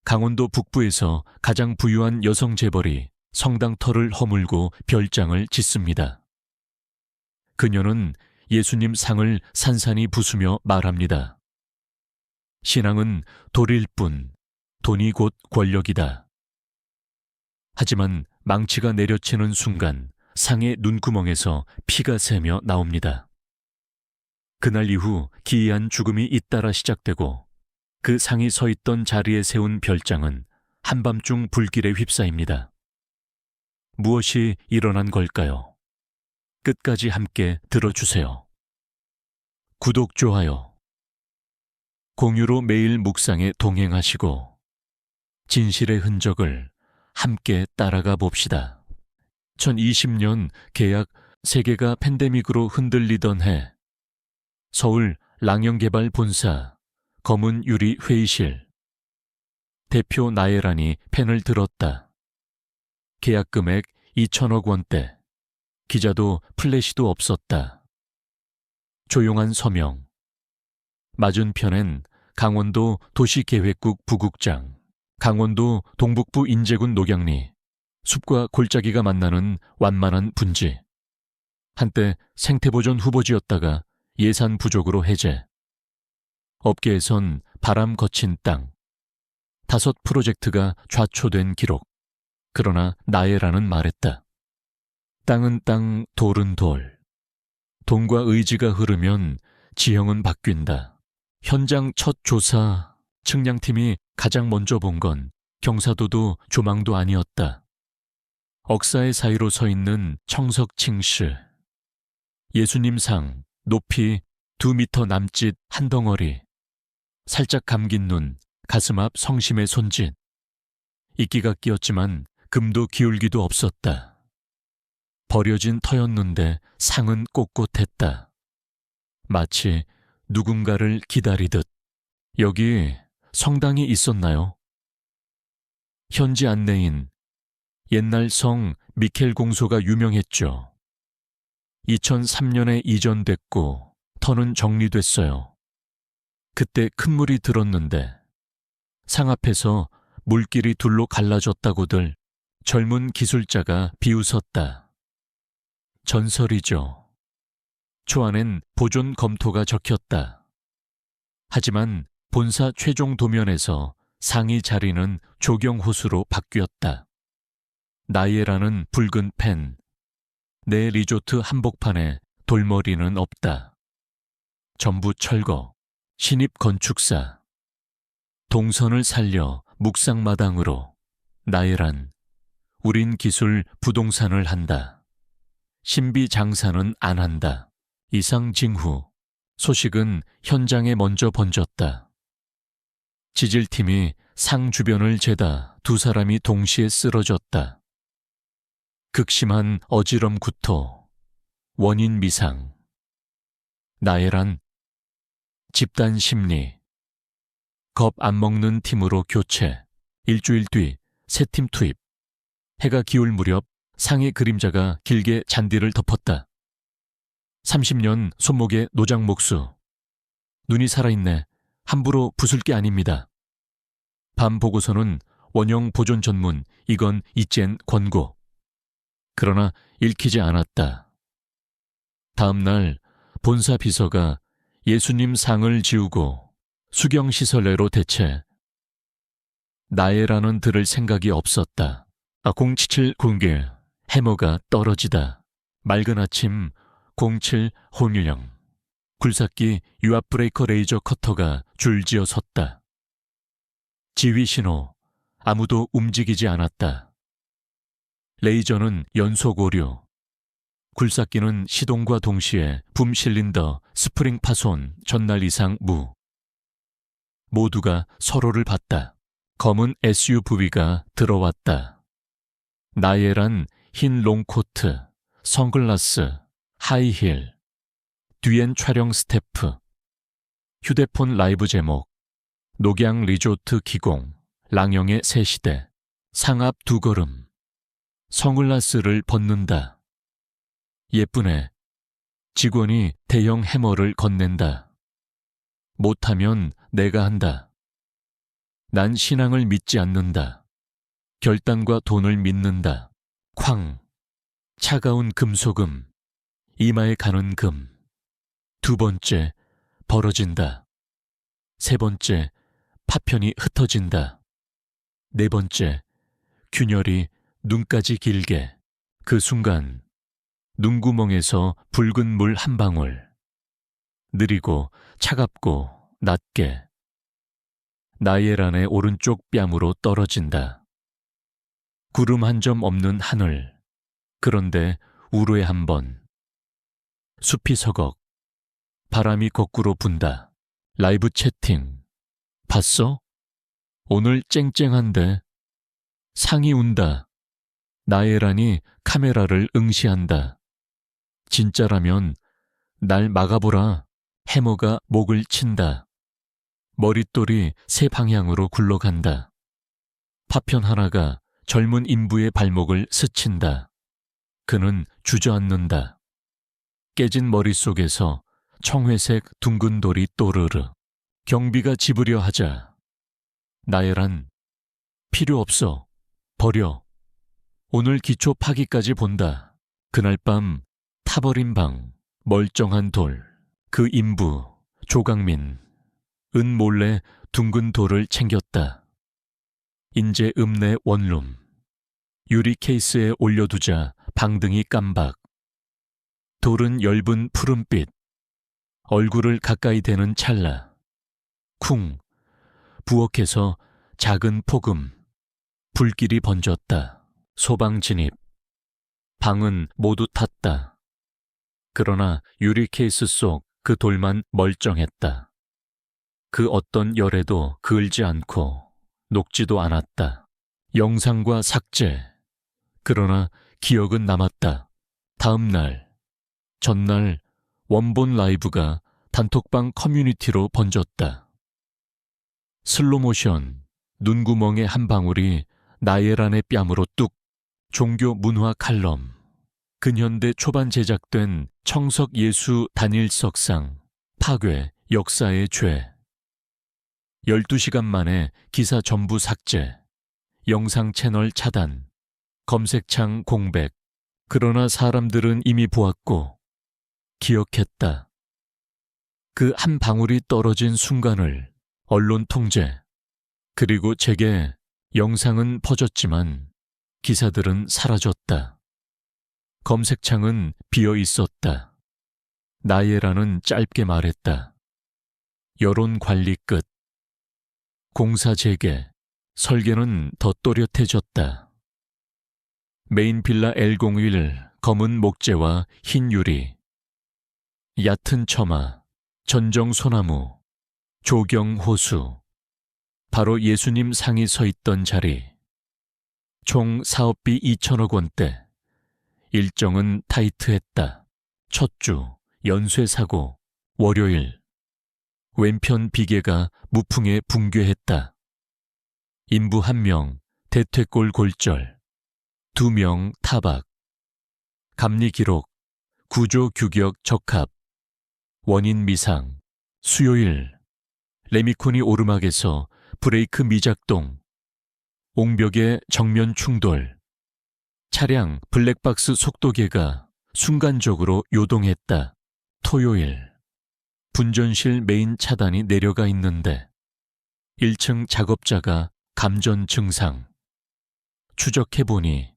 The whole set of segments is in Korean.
강원도 북부에서 가장 부유한 여성 재벌이 성당터를 허물고 별장을 짓습니다. 그녀는 예수님 상을 산산이 부수며 말합니다. 신앙은 돌일 뿐, 돈이 곧 권력이다. 하지만 망치가 내려치는 순간 상의 눈구멍에서 피가 새며 나옵니다. 그날 이후 기이한 죽음이 잇따라 시작되고 그 상이 서 있던 자리에 세운 별장은 한밤중 불길에 휩싸입니다. 무엇이 일어난 걸까요? 끝까지 함께 들어주세요. 구독, 좋아요, 공유로 매일 묵상에 동행하시고 진실의 흔적을 함께 따라가 봅시다. 2020년 개약 세계가 팬데믹으로 흔들리던 해, 서울 랑영개발 본사 검은 유리 회의실. 대표 나예란이 펜을 들었다. 계약 금액 2천억 원대. 기자도 플래시도 없었다. 조용한 서명. 맞은편엔 강원도 도시계획국 부국장, 강원도 동북부 인제군 녹양리, 숲과 골짜기가 만나는 완만한 분지. 한때 생태보전 후보지였다가 예산 부족으로 해제. 업계에선 바람 거친 땅. 5 프로젝트가 좌초된 기록. 그러나 나예란은 말했다. 땅은 땅, 돌은 돌. 돈과 의지가 흐르면 지형은 바뀐다. 현장 첫 조사, 측량팀이 가장 먼저 본 건 경사도도 조망도 아니었다. 억사의 사이로 서 있는 청석칭시. 예수님 상, 높이 2미터 남짓 한 덩어리. 살짝 감긴 눈, 가슴 앞 성심의 손짓. 이끼가 끼었지만 금도 기울기도 없었다. 버려진 터였는데 상은 꼿꼿했다. 마치 누군가를 기다리듯. 여기 성당이 있었나요? 현지 안내인, 옛날 성 미켈 공소가 유명했죠. 2003년에 이전됐고 터는 정리됐어요. 그때 큰 물이 들었는데 상 앞에서 물길이 둘로 갈라졌다고들 젊은 기술자가 비웃었다. 전설이죠. 초안엔 보존 검토가 적혔다. 하지만 본사 최종 도면에서 상의 자리는 조경호수로 바뀌었다. 나예라는 붉은 펜. 내 리조트 한복판에 돌머리는 없다. 전부 철거. 신입 건축사. 동선을 살려 묵상마당으로. 나예란. 우린 기술 부동산을 한다. 신비 장사는 안 한다. 이상 징후. 소식은 현장에 먼저 번졌다. 지질팀이 상 주변을 재다 2 사람이 동시에 쓰러졌다. 극심한 어지럼 구토. 원인 미상. 나예란. 집단 심리. 겁 안 먹는 팀으로 교체. 일주일 뒤 새 팀 투입. 해가 기울 무렵 상의 그림자가 길게 잔디를 덮었다. 30년 손목에 노장 목수. 눈이 살아있네. 함부로 부술 게 아닙니다. 밤 보고서는 원형 보존 전문, 이건 이젠 권고. 그러나 읽히지 않았다. 다음 날 본사 비서가 예수님 상을 지우고 수경시설내로 대체. 나예란은 들을 생각이 없었다. 077 공개. 해머가 떨어지다. 맑은 아침 07 홍유령. 굴삭기 유압 브레이커 레이저 커터가 줄지어 섰다. 지휘 신호. 아무도 움직이지 않았다. 레이저는 연속 오류. 굴삭기는 시동과 동시에 붐 실린더, 스프링 파손, 전날 이상 무. 모두가 서로를 봤다. 검은 SUV가 들어왔다. 나예란 흰 롱코트, 선글라스, 하이힐. 뒤엔 촬영 스태프. 휴대폰 라이브 제목. 녹양 리조트 기공. 랑영의 새 시대. 상앞 2 걸음. 선글라스를 벗는다. 예쁘네. 직원이 대형 해머를 건넨다. 못하면 내가 한다. 난 신앙을 믿지 않는다. 결단과 돈을 믿는다. 쾅. 차가운 금속음. 이마에 가는 금. 두 번째, 벌어진다. 세 번째, 파편이 흩어진다. 네 번째, 균열이 눈까지 길게. 그 순간 눈구멍에서 붉은 물 한 방울. 느리고 차갑고 낮게 나예란의 오른쪽 뺨으로 떨어진다. 구름 한 점 없는 하늘. 그런데 우로에 한 번. 숲이 서걱. 바람이 거꾸로 분다. 라이브 채팅. 봤어? 오늘 쨍쨍한데. 상이 운다. 나예란이 카메라를 응시한다. 진짜라면 날 막아보라. 해머가 목을 친다. 머릿돌이 세 방향으로 굴러간다. 파편 하나가 젊은 인부의 발목을 스친다. 그는 주저앉는다. 깨진 머릿속에서 청회색 둥근 돌이 또르르. 경비가 집으려 하자. 나예란, 필요 없어. 버려. 오늘 기초 파기까지 본다. 그날 밤 타버린 방, 멀쩡한 돌. 그 인부, 조강민. 은 몰래 둥근 돌을 챙겼다. 인제 읍내 원룸. 유리 케이스에 올려두자 방등이 깜박. 돌은 엷은 푸른빛. 얼굴을 가까이 대는 찰나. 쿵. 부엌에서 작은 폭음. 불길이 번졌다. 소방 진입. 방은 모두 탔다. 그러나 유리 케이스 속 그 돌만 멀쩡했다. 그 어떤 열에도 그을지 않고 녹지도 않았다. 영상과 삭제. 그러나 기억은 남았다. 다음 날, 전날 원본 라이브가 단톡방 커뮤니티로 번졌다. 슬로모션, 눈구멍의 한 방울이 나예란의 뺨으로 뚝. 종교 문화 칼럼. 근현대 초반 제작된 청석 예수 단일석상. 파괴, 역사의 죄. 12시간 만에 기사 전부 삭제. 영상 채널 차단. 검색창 공백. 그러나 사람들은 이미 보았고 기억했다. 그 한 방울이 떨어진 순간을. 언론 통제. 그리고 제게 영상은 퍼졌지만 기사들은 사라졌다. 검색창은 비어 있었다. 나예란은 짧게 말했다. 여론 관리 끝. 공사 재개. 설계는 더 또렷해졌다. 메인 빌라 L01 검은 목재와 흰 유리. 얕은 처마. 전정 소나무. 조경 호수. 바로 예수님 상이 서 있던 자리. 총 사업비 2천억 원대. 일정은 타이트했다. 첫 주, 연쇄 사고, 월요일. 왼편 비계가 무풍에 붕괴했다. 인부 1명, 대퇴골 골절. 2명 타박. 감리 기록, 구조 규격 적합. 원인 미상. 수요일. 레미코니 오르막에서 브레이크 미작동. 옹벽의 정면 충돌. 차량 블랙박스 속도계가 순간적으로 요동했다. 토요일. 분전실 메인 차단이 내려가 있는데 1층 작업자가 감전 증상. 추적해보니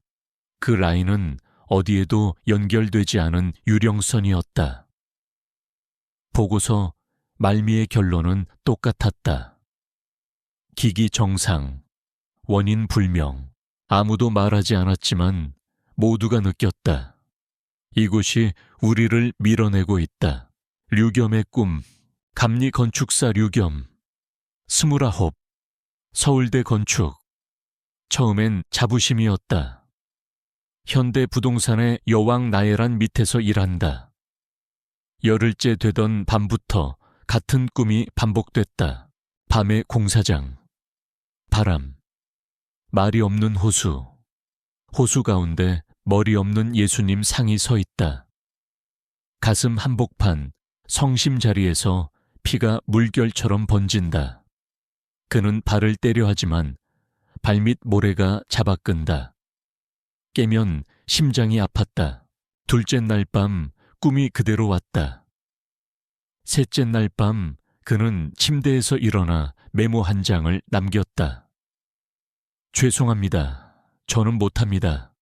그 라인은 어디에도 연결되지 않은 유령선이었다. 보고서 말미의 결론은 똑같았다. 기기 정상. 원인 불명. 아무도 말하지 않았지만 모두가 느꼈다. 이곳이 우리를 밀어내고 있다. 류겸의 꿈. 감리 건축사 류겸. 29. 서울대 건축. 처음엔 자부심이었다. 현대 부동산의 여왕 나예란 밑에서 일한다. 열흘째 되던 밤부터 같은 꿈이 반복됐다. 밤의 공사장. 바람. 말이 없는 호수. 호수 가운데 머리 없는 예수님 상이 서 있다. 가슴 한복판, 성심 자리에서 피가 물결처럼 번진다. 그는 발을 떼려 하지만 발밑 모래가 잡아 끈다. 깨면 심장이 아팠다. 둘째 날 밤 꿈이 그대로 왔다. 셋째 날 밤 그는 침대에서 일어나 메모 한 장을 남겼다. 죄송합니다. 저는 못합니다.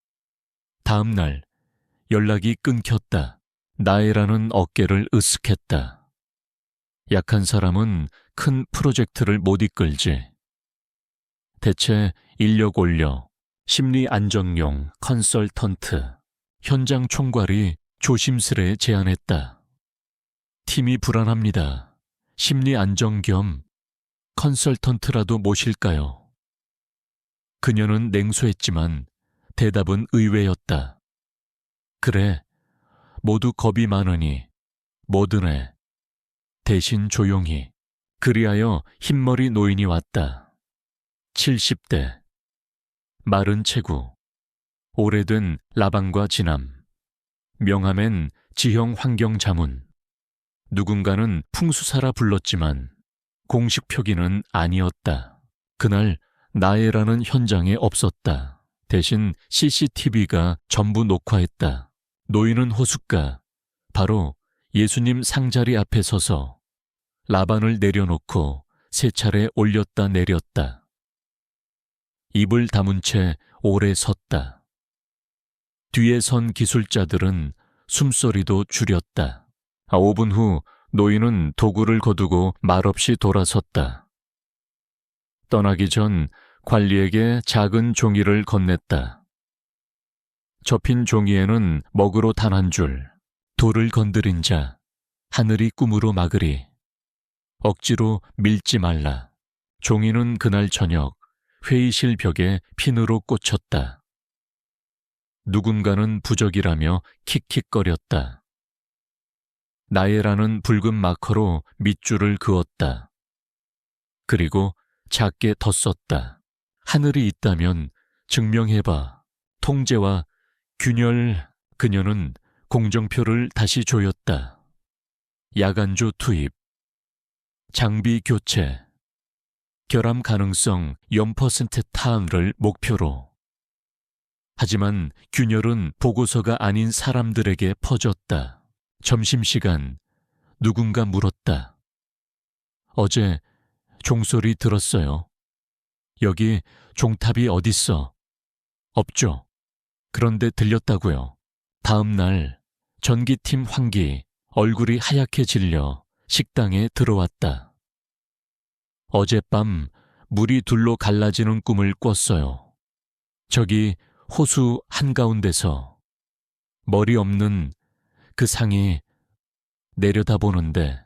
다음 날 연락이 끊겼다. 나애라는 어깨를 으쓱했다. 약한 사람은 큰 프로젝트를 못 이끌지. 대체 인력 올려 심리 안정용 컨설턴트 현장 총괄이 조심스레 제안했다. 팀이 불안합니다. 심리 안정 겸 컨설턴트라도 모실까요? 그녀는 냉소했지만 대답은 의외였다. 그래, 모두 겁이 많으니 뭐든 해. 대신 조용히. 그리하여 흰머리 노인이 왔다. 70대. 마른 체구. 오래된 라방과 지남. 명함엔 지형 환경 자문. 누군가는 풍수사라 불렀지만 공식 표기는 아니었다. 그날 나애라는 현장에 없었다. 대신 CCTV가 전부 녹화했다. 노인은 호숫가, 바로 예수님 상자리 앞에 서서 라반을 내려놓고 세 차례 올렸다 내렸다. 입을 다문 채 오래 섰다. 뒤에 선 기술자들은 숨소리도 줄였다. 5분 후 노인은 도구를 거두고 말없이 돌아섰다. 떠나기 전 관리에게 작은 종이를 건넸다. 접힌 종이에는 먹으로 단 한 줄, 돌을 건드린 자, 하늘이 꿈으로 막으리. 억지로 밀지 말라. 종이는 그날 저녁 회의실 벽에 핀으로 꽂혔다. 누군가는 부적이라며 킥킥거렸다. 나애라는 붉은 마커로 밑줄을 그었다. 그리고 작게 덧썼다. 하늘이 있다면 증명해봐. 통제와 균열. 그녀는 공정표를 다시 조였다. 야간조 투입. 장비 교체. 결함 가능성 0% 타항을 목표로. 하지만 균열은 보고서가 아닌 사람들에게 퍼졌다. 점심시간 누군가 물었다. 어제 종소리 들었어요. 여기 종탑이 어딨어? 없죠. 그런데 들렸다고요. 다음 날 전기팀 황기 얼굴이 하얗게 질려 식당에 들어왔다. 어젯밤 물이 둘로 갈라지는 꿈을 꿨어요. 저기 호수 한가운데서 머리 없는 그 상이 내려다보는데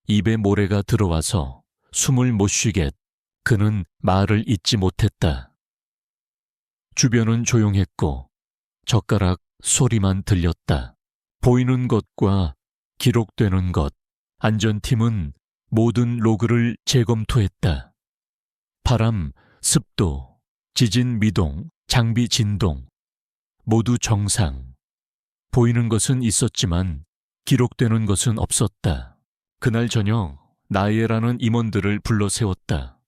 입에 모래가 들어와서 숨을 못 쉬겠. 그는 말을 잇지 못했다. 주변은 조용했고 젓가락 소리만 들렸다. 보이는 것과 기록되는 것. 안전팀은 모든 로그를 재검토했다. 바람, 습도, 지진 미동, 장비 진동 모두 정상. 보이는 것은 있었지만 기록되는 것은 없었다. 그날 저녁 나애라는 임원들을 불러 세웠다.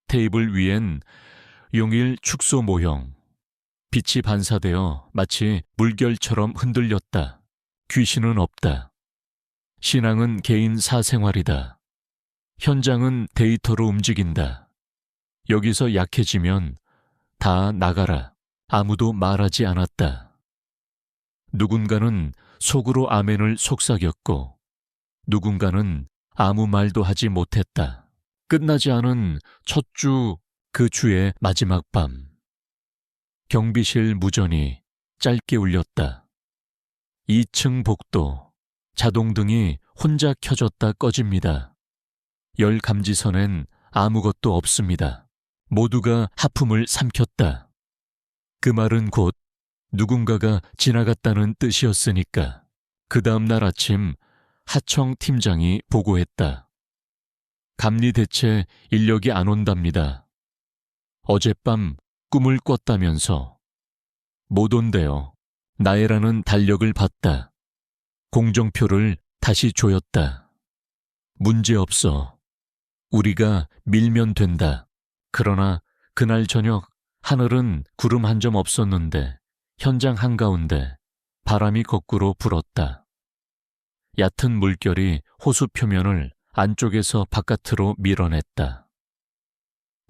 테이블 위엔 용일 축소 모형. 빛이 반사되어 마치 물결처럼 흔들렸다. 귀신은 없다. 신앙은 개인 사생활이다. 현장은 데이터로 움직인다. 여기서 약해지면 다 나가라. 아무도 말하지 않았다. 누군가는 속으로 아멘을 속삭였고 누군가는 아무 말도 하지 못했다. 끝나지 않은 첫 주 그 주의 마지막 밤. 경비실 무전이 짧게 울렸다. 2층 복도. 자동등이 혼자 켜졌다 꺼집니다. 열 감지선엔 아무것도 없습니다. 모두가 하품을 삼켰다. 그 말은 곧 누군가가 지나갔다는 뜻이었으니까. 그 다음 날 아침 하청 팀장이 보고했다. 감리 대체 인력이 안 온답니다. 어젯밤 꿈을 꿨다면서. 못 온대요. 나애라는 달력을 봤다. 공정표를 다시 조였다. 문제없어. 우리가 밀면 된다. 그러나 그날 저녁 하늘은 구름 한 점 없었는데 현장 한가운데 바람이 거꾸로 불었다. 얕은 물결이 호수 표면을 안쪽에서 바깥으로 밀어냈다.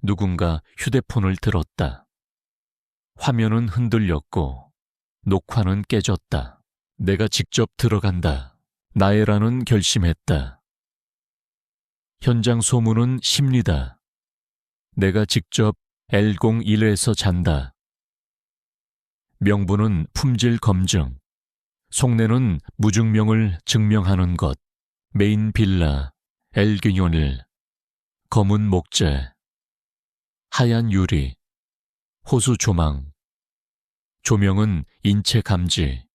누군가 휴대폰을 들었다. 화면은 흔들렸고 녹화는 깨졌다. 내가 직접 들어간다. 나애라는 결심했다. 현장 소문은 심리다. 내가 직접 L01에서 잔다. 명부는 품질 검증. 속내는 무증명을 증명하는 것. 메인 빌라, L01, 검은 목재, 하얀 유리, 호수 조망. 조명은 인체 감지.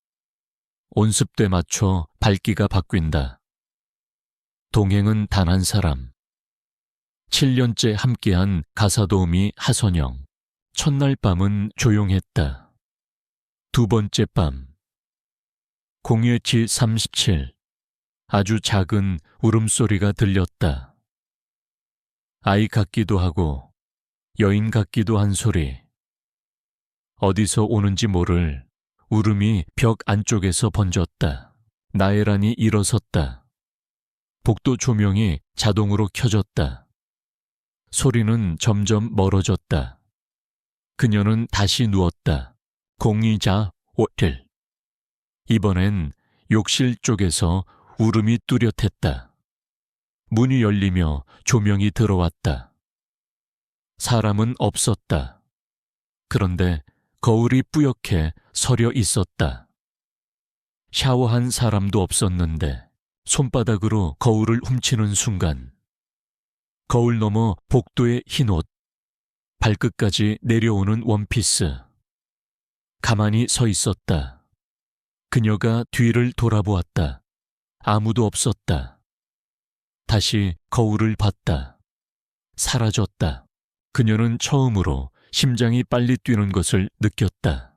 온습대 맞춰 밝기가 바뀐다. 동행은 단 한 사람. 7년째 함께한 가사도우미 하선영. 첫날 밤은 조용했다. 두 번째 밤. 01737. 아주 작은 울음소리가 들렸다. 아이 같기도 하고 여인 같기도 한 소리. 어디서 오는지 모를 울음이 벽 안쪽에서 번졌다. 나애란이 일어섰다. 복도 조명이 자동으로 켜졌다. 소리는 점점 멀어졌다. 그녀는 다시 누웠다. 공의자 호텔. 이번엔 욕실 쪽에서 울음이 뚜렷했다. 문이 열리며 조명이 들어왔다. 사람은 없었다. 그런데 거울이 뿌옇게 서려 있었다. 샤워한 사람도 없었는데 손바닥으로 거울을 훔치는 순간 거울 너머 복도의 흰옷, 발끝까지 내려오는 원피스. 가만히 서 있었다. 그녀가 뒤를 돌아보았다. 아무도 없었다. 다시 거울을 봤다. 사라졌다. 그녀는 처음으로 심장이 빨리 뛰는 것을 느꼈다.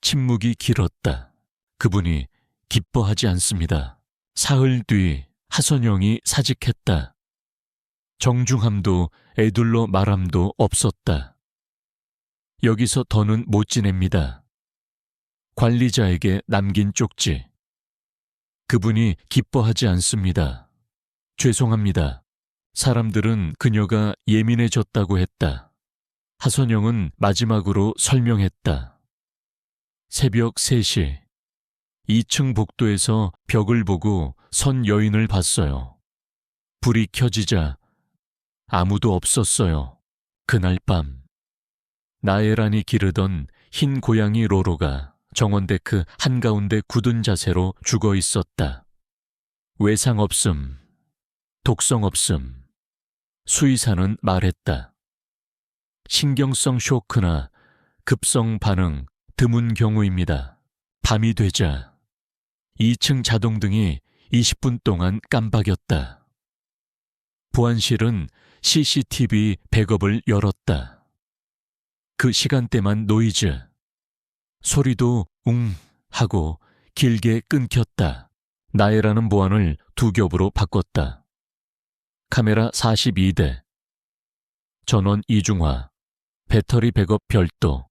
침묵이 길었다. 그분이 기뻐하지 않습니다. 사흘 뒤 하선영이 사직했다. 정중함도 애둘러 말함도 없었다. 여기서 더는 못 지냅니다. 관리자에게 남긴 쪽지. 그분이 기뻐하지 않습니다. 죄송합니다. 사람들은 그녀가 예민해졌다고 했다. 하선영은 마지막으로 설명했다. 새벽 3시. 2층 복도에서 벽을 보고 선 여인을 봤어요. 불이 켜지자 아무도 없었어요. 그날 밤. 나애란이 기르던 흰 고양이 로로가 정원데크 한가운데 굳은 자세로 죽어 있었다. 외상 없음, 독성 없음. 수의사는 말했다. 신경성 쇼크나 급성 반응 드문 경우입니다. 밤이 되자 2층 자동등이 20분 동안 깜박였다. 보안실은 CCTV 백업을 열었다. 그 시간대만 노이즈. 소리도 웅 하고 길게 끊겼다. 나애라는 보안을 2겹으로 바꿨다. 카메라 42대. 전원 이중화. 배터리 백업 별도.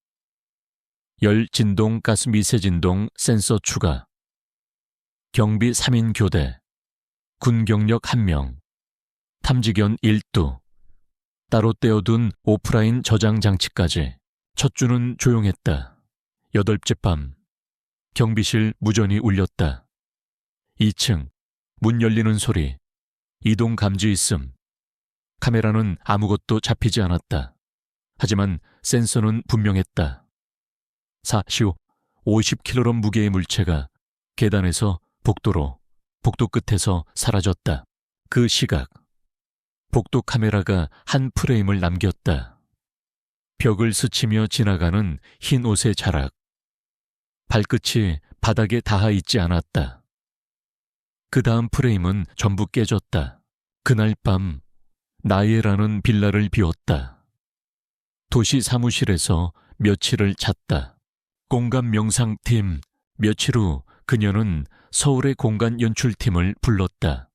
열 진동 가스 미세 진동 센서 추가. 경비 3인 교대. 군 경력 1명. 탐지견 1두. 따로 떼어둔 오프라인 저장 장치까지. 첫 주는 조용했다. 8째 밤. 경비실 무전이 울렸다. 2층. 문 열리는 소리. 이동 감지 있음. 카메라는 아무것도 잡히지 않았다. 하지만 센서는 분명했다. 4시 50kg 무게의 물체가 계단에서 복도로, 복도 끝에서 사라졌다. 그 시각. 복도 카메라가 한 프레임을 남겼다. 벽을 스치며 지나가는 흰 옷의 자락. 발끝이 바닥에 닿아 있지 않았다. 그 다음 프레임은 전부 깨졌다. 그날 밤 나애라는 빌라를 비웠다. 도시 사무실에서 며칠을 잤다. 공간 명상팀. 며칠 후 그녀는 서울의 공간 연출팀을 불렀다.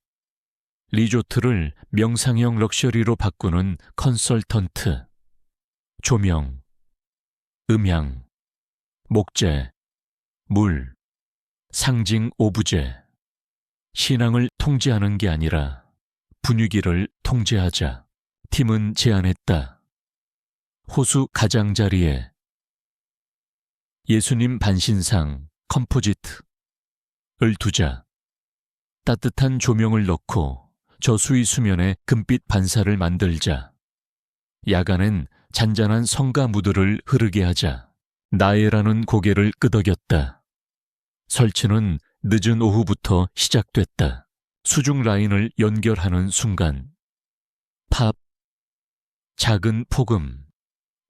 리조트를 명상형 럭셔리로 바꾸는 컨설턴트, 조명, 음향, 목재, 물, 상징 오브제. 신앙을 통제하는 게 아니라 분위기를 통제하자. 팀은 제안했다. 호수 가장자리에 예수님 반신상 컴포지트를 두자. 따뜻한 조명을 넣고 저수위 수면에 금빛 반사를 만들자. 야간엔 잔잔한 성가 무드를 흐르게 하자. 나애라는 고개를 끄덕였다. 설치는 늦은 오후부터 시작됐다. 수중 라인을 연결하는 순간 팝, 작은 폭음,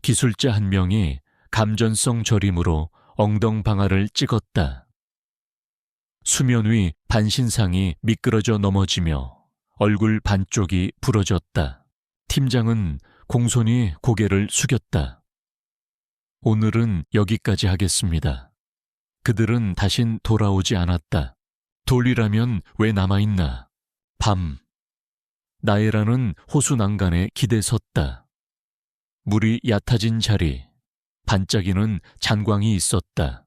기술자 한 명이 감전성 절임으로 엉덩방아를 찍었다. 수면 위 반신상이 미끄러져 넘어지며 얼굴 반쪽이 부러졌다. 팀장은 공손히 고개를 숙였다. 오늘은 여기까지 하겠습니다. 그들은 다신 돌아오지 않았다. 돌이라면 왜 남아있나. 밤, 나애라는 호수 난간에 기대 섰다. 물이 얕아진 자리, 반짝이는 잔광이 있었다.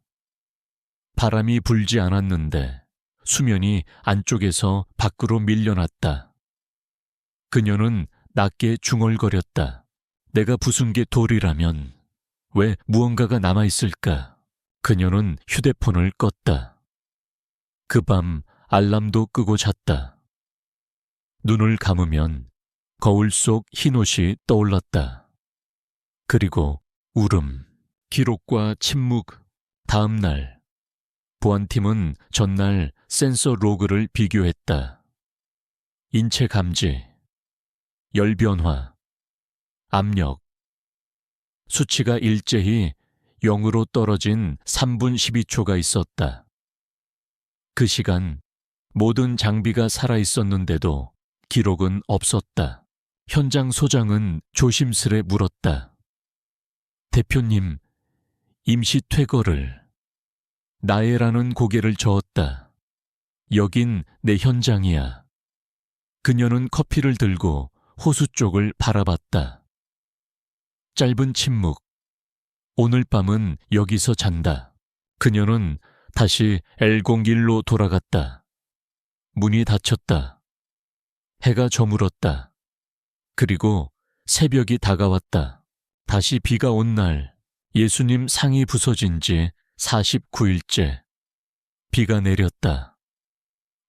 바람이 불지 않았는데 수면이 안쪽에서 밖으로 밀려났다. 그녀는 낮게 중얼거렸다. 내가 부순 게 돌이라면 왜 무언가가 남아있을까? 그녀는 휴대폰을 껐다. 그 밤 알람도 끄고 잤다. 눈을 감으면 거울 속 흰옷이 떠올랐다. 그리고 울음, 기록과 침묵. 다음 날 보안팀은 전날 센서 로그를 비교했다. 인체 감지, 열 변화, 압력. 수치가 일제히 0으로 떨어진 3분 12초가 있었다. 그 시간 모든 장비가 살아있었는데도 기록은 없었다. 현장 소장은 조심스레 물었다. 대표님, 임시 퇴거를. 나애라는 고개를 저었다. 여긴 내 현장이야. 그녀는 커피를 들고 호수 쪽을 바라봤다. 짧은 침묵. 오늘 밤은 여기서 잔다. 그녀는 다시 L01로 돌아갔다. 문이 닫혔다. 해가 저물었다. 그리고 새벽이 다가왔다. 다시 비가 온 날, 예수님 상이 부서진 지 49일째. 비가 내렸다.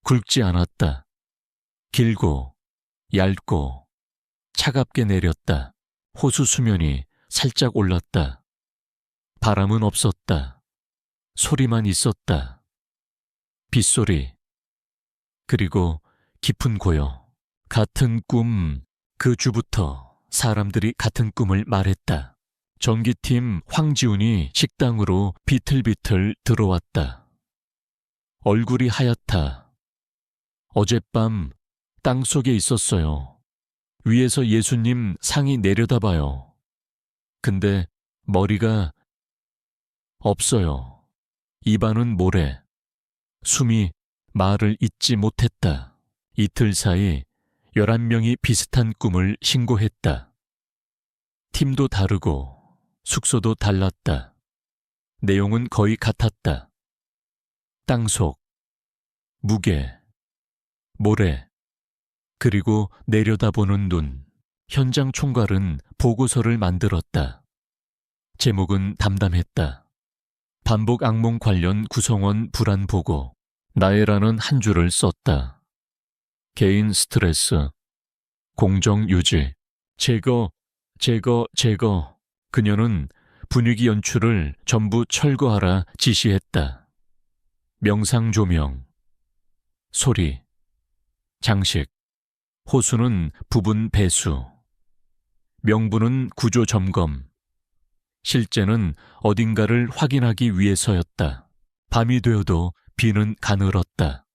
굵지 않았다. 길고, 얇고, 차갑게 내렸다. 호수 수면이 살짝 올랐다. 바람은 없었다. 소리만 있었다. 빗소리. 그리고 깊은 고요. 같은 꿈. 그 주부터 사람들이 같은 꿈을 말했다. 전기팀 황지훈이 식당으로 비틀비틀 들어왔다. 얼굴이 하얗다. 어젯밤 땅속에 있었어요. 위에서 예수님 상이 내려다봐요. 근데 머리가 없어요. 입안은 모래. 숨이 말을 잇지 못했다. 이틀 사이 11명이 비슷한 꿈을 신고했다. 팀도 다르고 숙소도 달랐다. 내용은 거의 같았다. 땅속, 무게, 모래, 그리고 내려다보는 눈. 현장 총괄은 보고서를 만들었다. 제목은 담담했다. 반복 악몽 관련 구성원 불안 보고. 나애라는 한 줄을 썼다. 개인 스트레스, 공정 유지, 제거. 그녀는 분위기 연출을 전부 철거하라 지시했다. 명상 조명, 소리, 장식, 호수는 부분 배수, 명분은 구조 점검, 실제는 어딘가를 확인하기 위해서였다. 밤이 되어도 비는 가늘었다.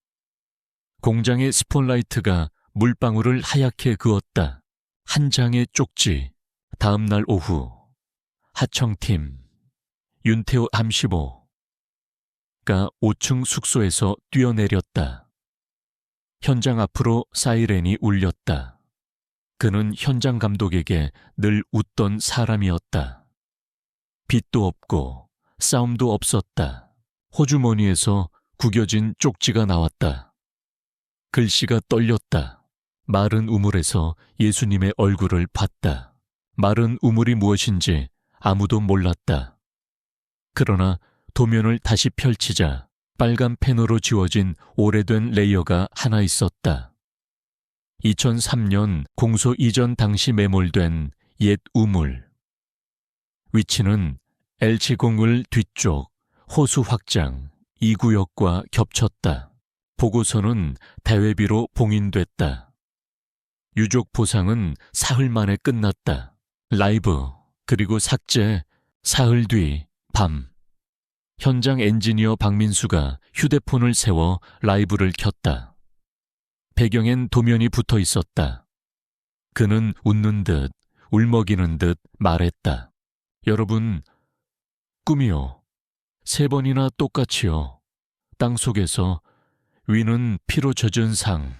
공장의 스폰라이트가 물방울을 하얗게 그었다. 한 장의 쪽지. 다음 날 오후 하청팀 윤태호 암15가 5층 숙소에서 뛰어내렸다. 현장 앞으로 사이렌이 울렸다. 그는 현장 감독에게 늘 웃던 사람이었다. 빚도 없고 싸움도 없었다. 호주머니에서 구겨진 쪽지가 나왔다. 글씨가 떨렸다. 마른 우물에서 예수님의 얼굴을 봤다. 마른 우물이 무엇인지 아무도 몰랐다. 그러나 도면을 다시 펼치자 빨간 펜으로 지워진 오래된 레이어가 하나 있었다. 2003년 공소 이전 당시 매몰된 옛 우물. 위치는 L지공을 뒤쪽 호수 확장 2구역과 겹쳤다. 보고서는 대회비로 봉인됐다. 유족 보상은 사흘 만에 끝났다. 라이브 그리고 삭제 사흘 뒤 밤. 현장 엔지니어 박민수가 휴대폰을 세워 라이브를 켰다. 배경엔 도면이 붙어 있었다. 그는 웃는 듯 울먹이는 듯 말했다. 여러분, 꿈이요. 3번이나 똑같이요. 땅속에서 위는 피로 젖은 상.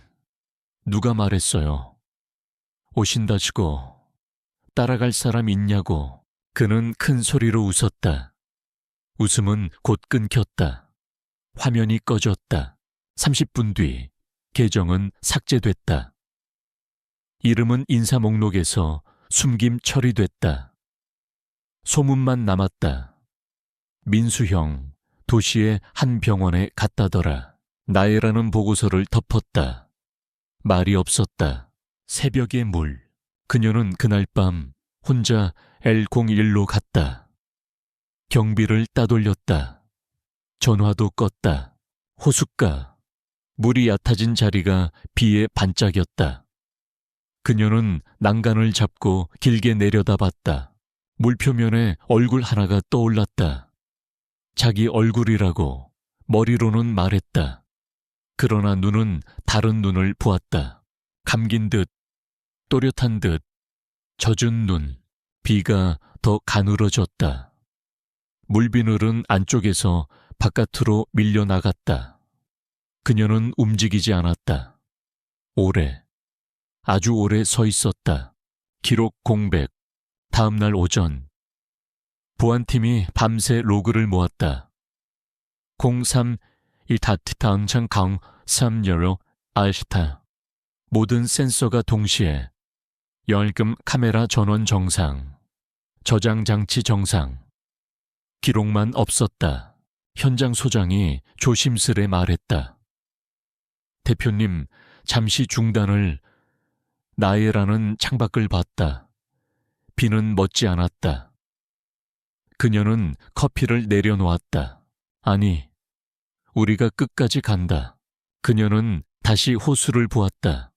누가 말했어요. 오신다시고 따라갈 사람 있냐고. 그는 큰 소리로 웃었다. 웃음은 곧 끊겼다. 화면이 꺼졌다. 30분 뒤 계정은 삭제됐다. 이름은 인사 목록에서 숨김 처리됐다. 소문만 남았다. 민수형, 도시의 한 병원에 갔다더라. 나애라는 보고서를 덮었다. 말이 없었다. 새벽의 물. 그녀는 그날 밤 혼자 L01로 갔다. 경비를 따돌렸다. 전화도 껐다. 호숫가. 물이 얕아진 자리가 비에 반짝였다. 그녀는 난간을 잡고 길게 내려다봤다. 물표면에 얼굴 하나가 떠올랐다. 자기 얼굴이라고 머리로는 말했다. 그러나 눈은 다른 눈을 보았다. 감긴 듯, 또렷한 듯, 젖은 눈. 비가 더 가늘어졌다. 물비늘은 안쪽에서 바깥으로 밀려나갔다. 그녀는 움직이지 않았다. 오래, 아주 오래 서 있었다. 기록 공백. 다음 날 오전. 보안팀이 밤새 로그를 모았다. 03 일타트탕창 강 3여로 알시타. 모든 센서가 동시에 열금 카메라 전원 정상, 저장 장치 정상. 기록만 없었다. 현장 소장이 조심스레 말했다. 대표님, 잠시 중단을. 나애라는 창밖을 봤다. 비는 멎지 않았다. 그녀는 커피를 내려놓았다. 아니, 우리가 끝까지 간다. 그녀는 다시 호수를 보았다.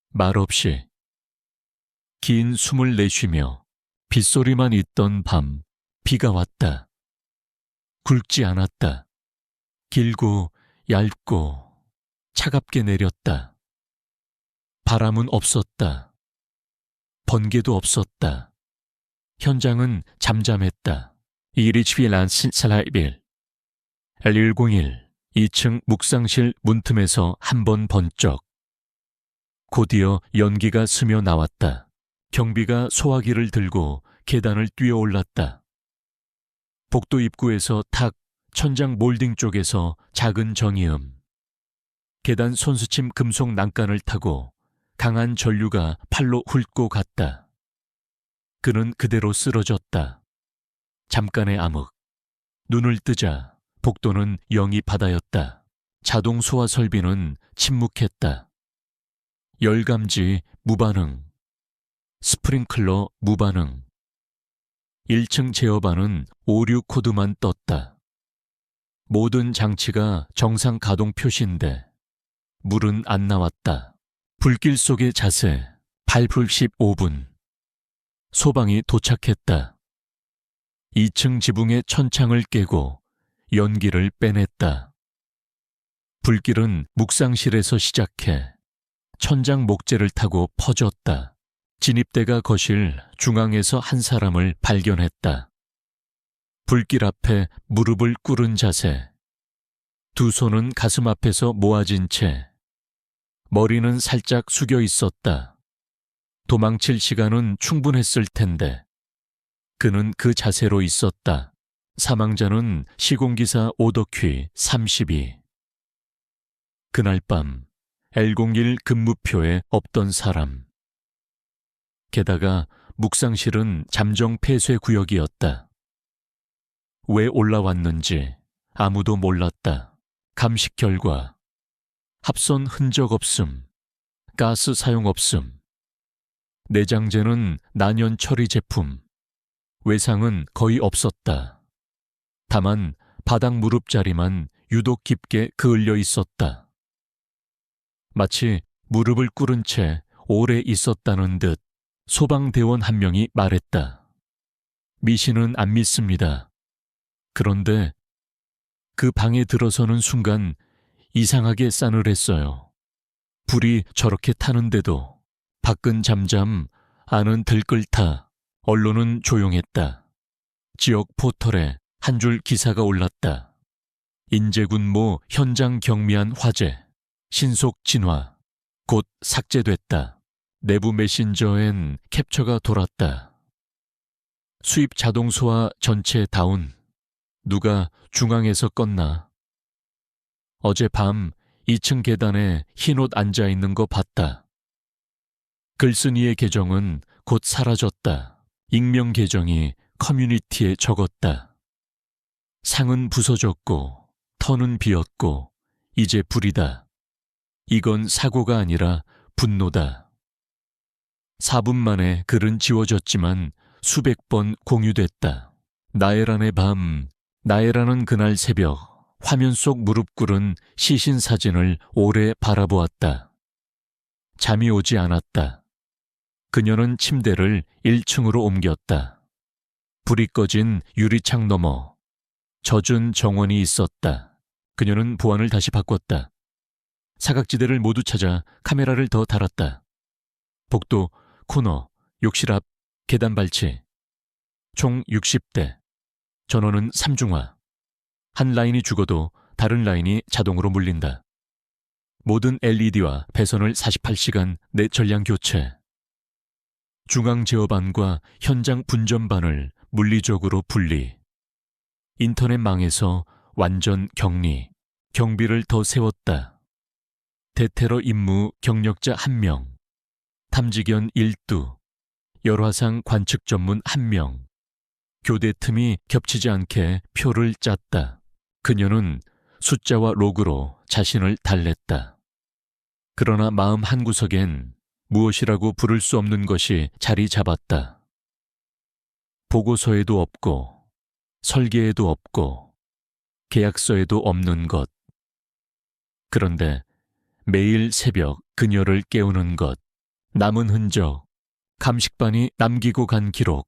말없이. 긴 숨을 내쉬며 빗소리만 있던 밤, 비가 왔다. 굵지 않았다. 길고 얇고 차갑게 내렸다. 바람은 없었다. 번개도 없었다. 현장은 잠잠했다. 이리치빌란 신살라이빌 L101 2층 묵상실 문틈에서 한 번 번쩍. 곧이어 연기가 스며 나왔다. 경비가 소화기를 들고 계단을 뛰어 올랐다. 복도 입구에서 탁 천장 몰딩 쪽에서 작은 정이음. 계단 손수침 금속 난간을 타고 강한 전류가 팔로 훑고 갔다. 그는 그대로 쓰러졌다. 잠깐의 암흑. 눈을 뜨자 복도는 영이 바다였다. 자동 소화 설비는 침묵했다. 열감지 무반응. 스프링클러 무반응. 1층 제어반은 오류 코드만 떴다. 모든 장치가 정상 가동 표시인데 물은 안 나왔다. 불길 속의 자세. 발풀 15분. 소방이 도착했다. 2층 지붕의 천창을 깨고 연기를 빼냈다. 불길은 묵상실에서 시작해 천장 목재를 타고 퍼졌다. 진입대가 거실 중앙에서 한 사람을 발견했다. 불길 앞에 무릎을 꿇은 자세. 두 손은 가슴 앞에서 모아진 채 머리는 살짝 숙여 있었다. 도망칠 시간은 충분했을 텐데. 그는 그 자세로 있었다. 사망자는 시공기사 오덕휘 32. 그날 밤 L01 근무표에 없던 사람. 게다가 묵상실은 잠정 폐쇄 구역이었다. 왜 올라왔는지 아무도 몰랐다. 감식 결과 합선 흔적 없음, 가스 사용 없음, 내장재는 난연 처리 제품, 외상은 거의 없었다. 다만 바닥 무릎자리만 유독 깊게 그을려 있었다. 마치 무릎을 꿇은 채 오래 있었다는 듯 소방대원 한 명이 말했다. 미 씨는 안 믿습니다. 그런데 그 방에 들어서는 순간 이상하게 싸늘했어요. 불이 저렇게 타는데도 밖은 잠잠, 안은 들끓다. 언론은 조용했다. 지역 포털에 한 줄 기사가 올랐다. 인제군모 현장 경미한 화재, 신속 진화, 곧 삭제됐다. 내부 메신저엔 캡처가 돌았다. 수입 자동소와 전체 다운. 누가 중앙에서 껐나. 어젯밤 2층 계단에 흰옷 앉아있는 거 봤다. 글쓴이의 계정은 곧 사라졌다. 익명 계정이 커뮤니티에 적었다. 상은 부서졌고 터는 비었고 이제 불이다. 이건 사고가 아니라 분노다. 4분 만에 글은 지워졌지만 수백 번 공유됐다. 나애란의 밤, 나애란은 그날 새벽 화면 속 무릎 꿇은 시신 사진을 오래 바라보았다. 잠이 오지 않았다. 그녀는 침대를 1층으로 옮겼다. 불이 꺼진 유리창 너머 젖은 정원이 있었다. 그녀는 보안을 다시 바꿨다. 사각지대를 모두 찾아 카메라를 더 달았다. 복도, 코너, 욕실 앞, 계단 발치. 총 60대. 전원은 3중화. 한 라인이 죽어도 다른 라인이 자동으로 물린다. 모든 LED와 배선을 48시간 내 전량 교체. 중앙 제어반과 현장 분전반을 물리적으로 분리. 인터넷망에서 완전 격리. 경비를 더 세웠다. 대테러 임무 경력자 1명. 탐지견 1두. 열화상 관측 전문 1명. 교대 틈이 겹치지 않게 표를 짰다. 그녀는 숫자와 로그로 자신을 달랬다. 그러나 마음 한구석엔 무엇이라고 부를 수 없는 것이 자리 잡았다. 보고서에도 없고 설계에도 없고 계약서에도 없는 것. 그런데 매일 새벽 그녀를 깨우는 것. 남은 흔적, 감식반이 남기고 간 기록.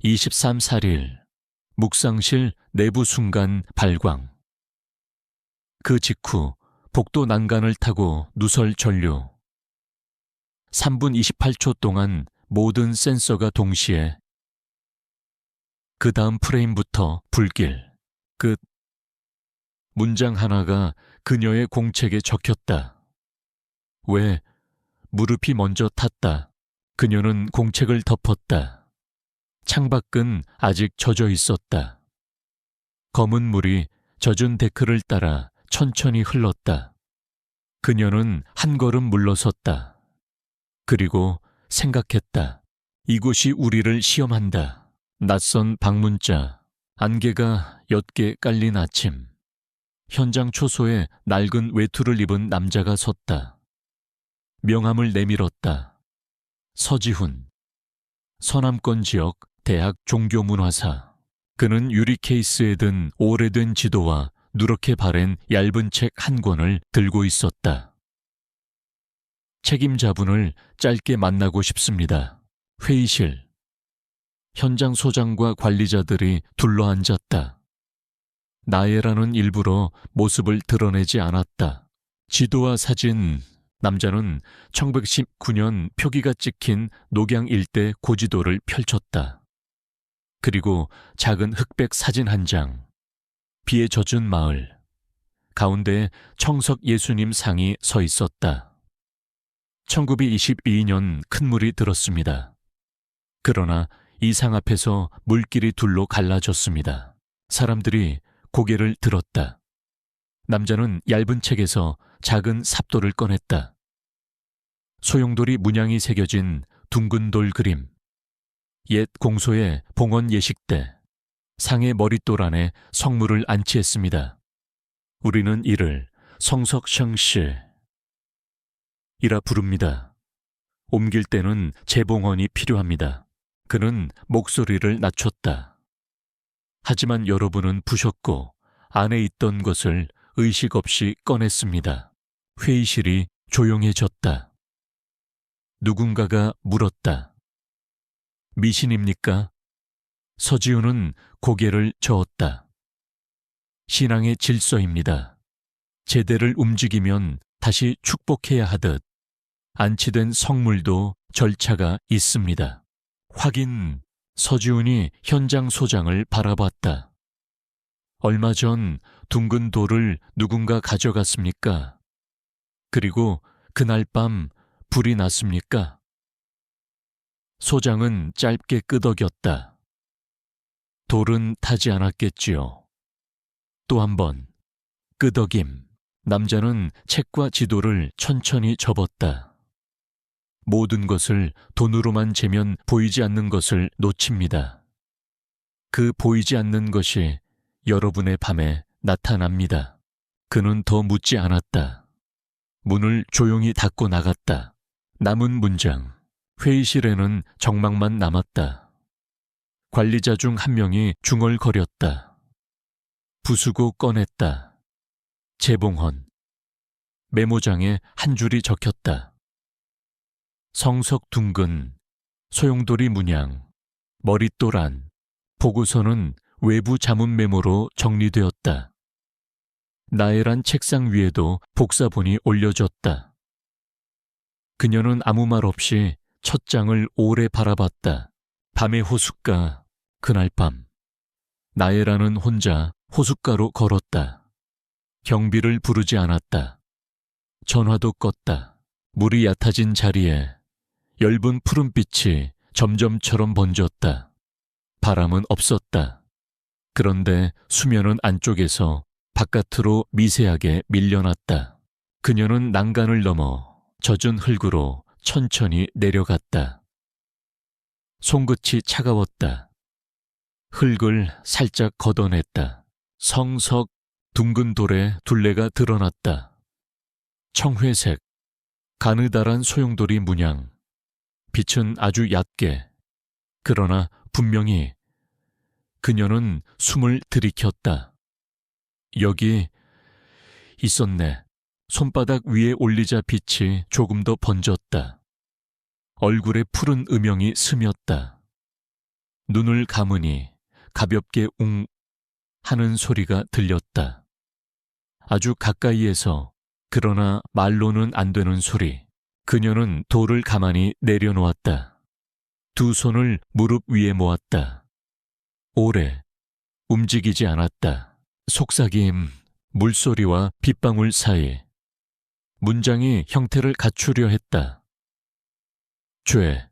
23/4일 묵상실 내부 순간 발광. 그 직후 복도 난간을 타고 누설 전류. 3분 28초 동안 모든 센서가 동시에. 그 다음 프레임부터 불길. 끝. 문장 하나가 그녀의 공책에 적혔다. 왜? 무릎이 먼저 탔다. 그녀는 공책을 덮었다. 창밖은 아직 젖어 있었다. 검은 물이 젖은 데크를 따라 천천히 흘렀다. 그녀는 한 걸음 물러섰다. 그리고 생각했다. 이곳이 우리를 시험한다. 낯선 방문자, 안개가 옅게 깔린 아침. 현장 초소에 낡은 외투를 입은 남자가 섰다. 명함을 내밀었다. 서지훈. 서남권 지역 대학 종교문화사. 그는 유리 케이스에 든 오래된 지도와 누렇게 바랜 얇은 책 한 권을 들고 있었다. 책임자분을 짧게 만나고 싶습니다. 회의실. 현장 소장과 관리자들이 둘러앉았다. 나애라는 일부러 모습을 드러내지 않았다. 지도와 사진. 남자는 1919년 표기가 찍힌 녹양 일대 고지도를 펼쳤다. 그리고 작은 흑백 사진 한 장. 비에 젖은 마을. 가운데에 청석 예수님 상이 서 있었다. 1922년 큰 물이 들었습니다. 그러나 이 상 앞에서 물길이 둘로 갈라졌습니다. 사람들이 고개를 들었다. 남자는 얇은 책에서 작은 삽돌을 꺼냈다. 소용돌이 문양이 새겨진 둥근 돌 그림, 옛 공소의 봉헌 예식대, 상의 머릿돌 안에 성물을 안치했습니다. 우리는 이를 성석성씨 이라 부릅니다. 옮길 때는 재봉헌이 필요합니다. 그는 목소리를 낮췄다. 하지만 여러분은 부셨고 안에 있던 것을 의식 없이 꺼냈습니다. 회의실이 조용해졌다. 누군가가 물었다. 미신입니까? 서지훈은 고개를 저었다. 신앙의 질서입니다. 제대를 움직이면 다시 축복해야 하듯 안치된 성물도 절차가 있습니다. 확인. 서지훈이 현장 소장을 바라봤다. 얼마 전 둥근 돌을 누군가 가져갔습니까? 그리고 그날 밤 불이 났습니까? 소장은 짧게 끄덕였다. 돌은 타지 않았겠지요. 또 한 번 끄덕임. 남자는 책과 지도를 천천히 접었다. 모든 것을 돈으로만 재면 보이지 않는 것을 놓칩니다. 그 보이지 않는 것이 여러분의 밤에 나타납니다. 그는 더 묻지 않았다. 문을 조용히 닫고 나갔다. 남은 문장. 회의실에는 정막만 남았다. 관리자 중 한 명이 중얼거렸다. 부수고 꺼냈다. 재봉헌. 메모장에 한 줄이 적혔다. 성석 둥근, 소용돌이 문양, 머릿돌 안, 보고서는 외부 자문 메모로 정리되었다. 나열한 책상 위에도 복사본이 올려졌다. 그녀는 아무 말 없이 첫 장을 오래 바라봤다. 밤의 호숫가, 그날 밤. 나혜라는 혼자 호숫가로 걸었다. 경비를 부르지 않았다. 전화도 껐다. 물이 얕아진 자리에 엷은 푸른빛이 점점처럼 번졌다. 바람은 없었다. 그런데 수면은 안쪽에서 바깥으로 미세하게 밀려났다. 그녀는 난간을 넘어 젖은 흙으로 천천히 내려갔다. 손끝이 차가웠다. 흙을 살짝 걷어냈다. 성석 둥근 돌에 둘레가 드러났다. 청회색, 가느다란 소용돌이 문양. 빛은 아주 얕게. 그러나 분명히 그녀는 숨을 들이켰다. 여기 있었네. 손바닥 위에 올리자 빛이 조금 더 번졌다. 얼굴에 푸른 음영이 스쳤다. 눈을 감으니 가볍게 웅 하는 소리가 들렸다. 아주 가까이에서, 그러나 말로는 안 되는 소리. 그녀는 돌을 가만히 내려놓았다. 두 손을 무릎 위에 모았다. 오래 움직이지 않았다. 속삭임, 물소리와 빗방울 사이. 문장이 형태를 갖추려 했다. 죄,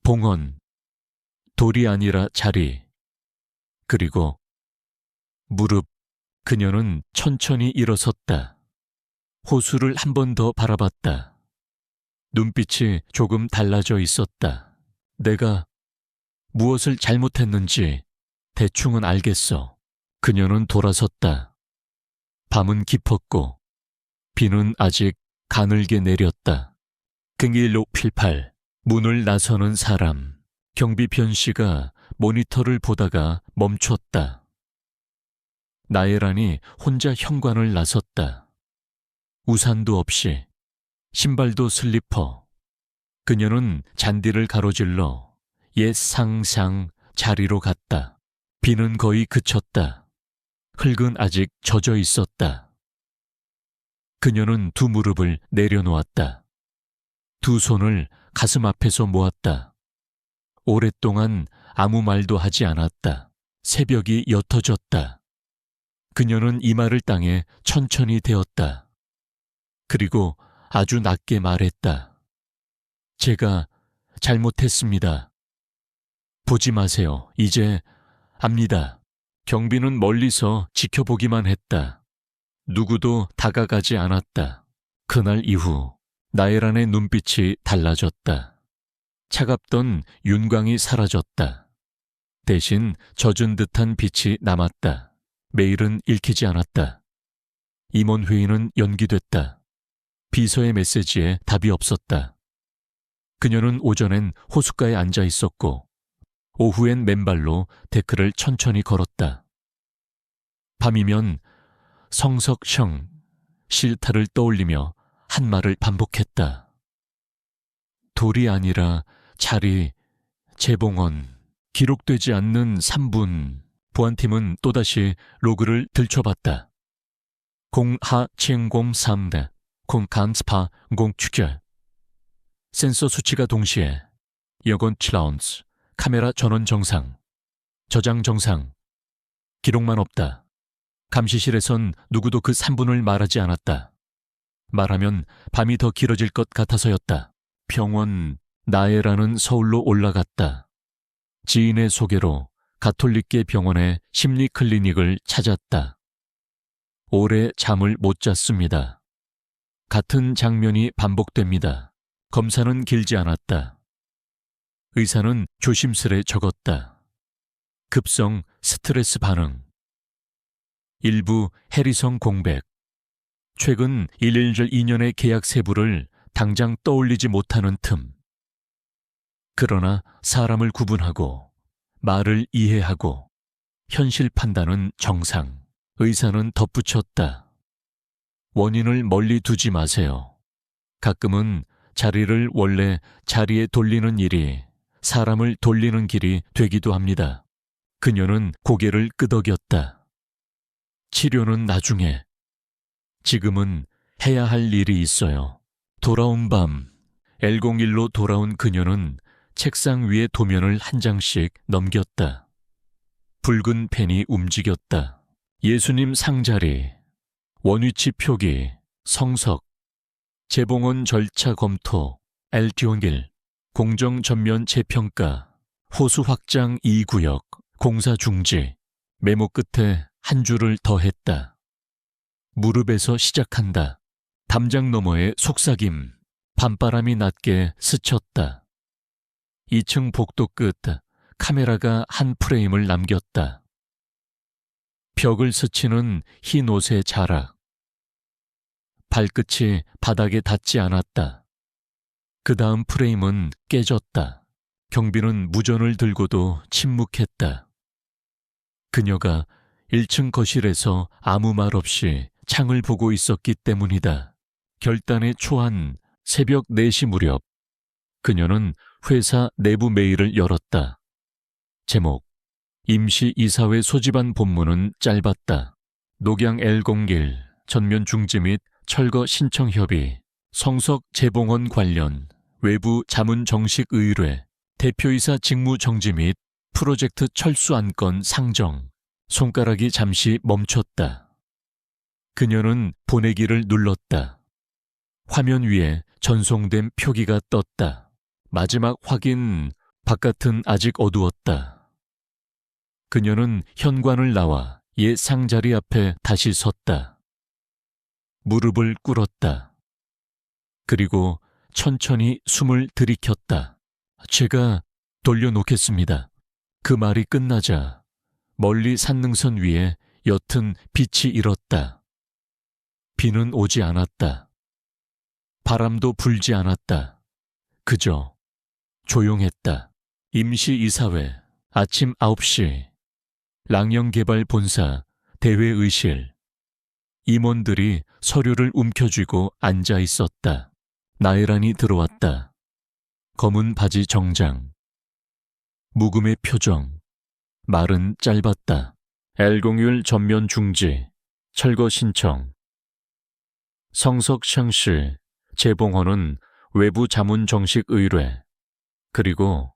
봉헌, 돌이 아니라 자리, 그리고 무릎. 그녀는 천천히 일어섰다. 호수를 한 번 더 바라봤다. 눈빛이 조금 달라져 있었다. 내가 무엇을 잘못했는지 대충은 알겠어. 그녀는 돌아섰다. 밤은 깊었고 비는 아직 가늘게 내렸다. 금일로 필팔. 문을 나서는 사람. 경비편 씨가 모니터를 보다가 멈췄다. 나혜란이 혼자 현관을 나섰다. 우산도 없이, 신발도 슬리퍼. 그녀는 잔디를 가로질러 옛 상상 자리로 갔다. 비는 거의 그쳤다. 흙은 아직 젖어 있었다. 그녀는 두 무릎을 내려놓았다. 두 손을 가슴 앞에서 모았다. 오랫동안 아무 말도 하지 않았다. 새벽이 옅어졌다. 그녀는 이마를 땅에 천천히 대었다. 그리고 아주 낮게 말했다. 제가 잘못했습니다. 보지 마세요. 이제 압니다. 경비는 멀리서 지켜보기만 했다. 누구도 다가가지 않았다. 그날 이후 나엘란의 눈빛이 달라졌다. 차갑던 윤광이 사라졌다. 대신 젖은 듯한 빛이 남았다. 메일은 읽히지 않았다. 임원회의는 연기됐다. 비서의 메시지에 답이 없었다. 그녀는 오전엔 호숫가에 앉아 있었고 오후엔 맨발로 데크를 천천히 걸었다. 밤이면 성석형 실타를 떠올리며 한 말을 반복했다. 돌이 아니라 자리, 재봉헌, 기록되지 않는 3분. 보안팀은 또다시 로그를 들춰봤다. 공하칭공 3대, 공간스파 공추결. 센서 수치가 동시에 여건 7라운스, 카메라 전원 정상, 저장 정상. 기록만 없다. 감시실에선 누구도 그 3분을 말하지 않았다. 말하면 밤이 더 길어질 것 같아서였다. 병원 나에라는 서울로 올라갔다. 지인의 소개로 가톨릭계 병원의 심리 클리닉을 찾았다. 오래 잠을 못 잤습니다. 같은 장면이 반복됩니다. 검사는 길지 않았다. 의사는 조심스레 적었다. 급성 스트레스 반응. 일부 해리성 공백. 최근 111 2년의 계약 세부를 당장 떠올리지 못하는 틈. 그러나 사람을 구분하고 말을 이해하고 현실 판단은 정상. 의사는 덧붙였다. 원인을 멀리 두지 마세요. 가끔은 자리를 원래 자리에 돌리는 일이 사람을 돌리는 길이 되기도 합니다. 그녀는 고개를 끄덕였다. 치료는 나중에. 지금은 해야 할 일이 있어요. 돌아온 밤, L01로 돌아온 그녀는 책상 위의 도면을 한 장씩 넘겼다. 붉은 펜이 움직였다. 예수님 상자리, 원위치 표기, 성석, 재봉헌 절차 검토, L-듀옹길, 공정 전면 재평가, 호수 확장 2구역, 공사 중지. 메모 끝에 한 줄을 더했다. 무릎에서 시작한다. 담장 너머의 속삭임. 밤바람이 낮게 스쳤다. 2층 복도 끝 카메라가 한 프레임을 남겼다. 벽을 스치는 흰 옷의 자락. 발끝이 바닥에 닿지 않았다. 그 다음 프레임은 깨졌다. 경비는 무전을 들고도 침묵했다. 그녀가 1층 거실에서 아무 말 없이 창을 보고 있었기 때문이다. 결단의 초한 새벽 4시 무렵 그녀는 회사 내부 메일을 열었다. 제목, 임시이사회 소집안 본문은 짧았다. 녹양 L01 전면 중지 및 철거 신청 협의, 성석 재봉헌 관련 외부 자문 정식 의뢰, 대표이사 직무 정지 및 프로젝트 철수 안건 상정. 손가락이 잠시 멈췄다. 그녀는 보내기를 눌렀다. 화면 위에 전송된 표기가 떴다. 마지막 확인. 바깥은 아직 어두웠다. 그녀는 현관을 나와 옛 상자리 앞에 다시 섰다. 무릎을 꿇었다. 그리고 천천히 숨을 들이켰다. 제가 돌려놓겠습니다. 그 말이 끝나자 멀리 산능선 위에 옅은 빛이 일었다. 비는 오지 않았다. 바람도 불지 않았다. 그저 조용했다. 임시이사회 아침 9시 랑영개발본사 대회의실. 임원들이 서류를 움켜쥐고 앉아 있었다. 나엘란이 들어왔다. 검은 바지 정장. 묵음의 표정. 말은 짧았다. L01 전면 중지. 철거 신청. 성석 샹씨, 재봉헌은 외부 자문 정식 의뢰. 그리고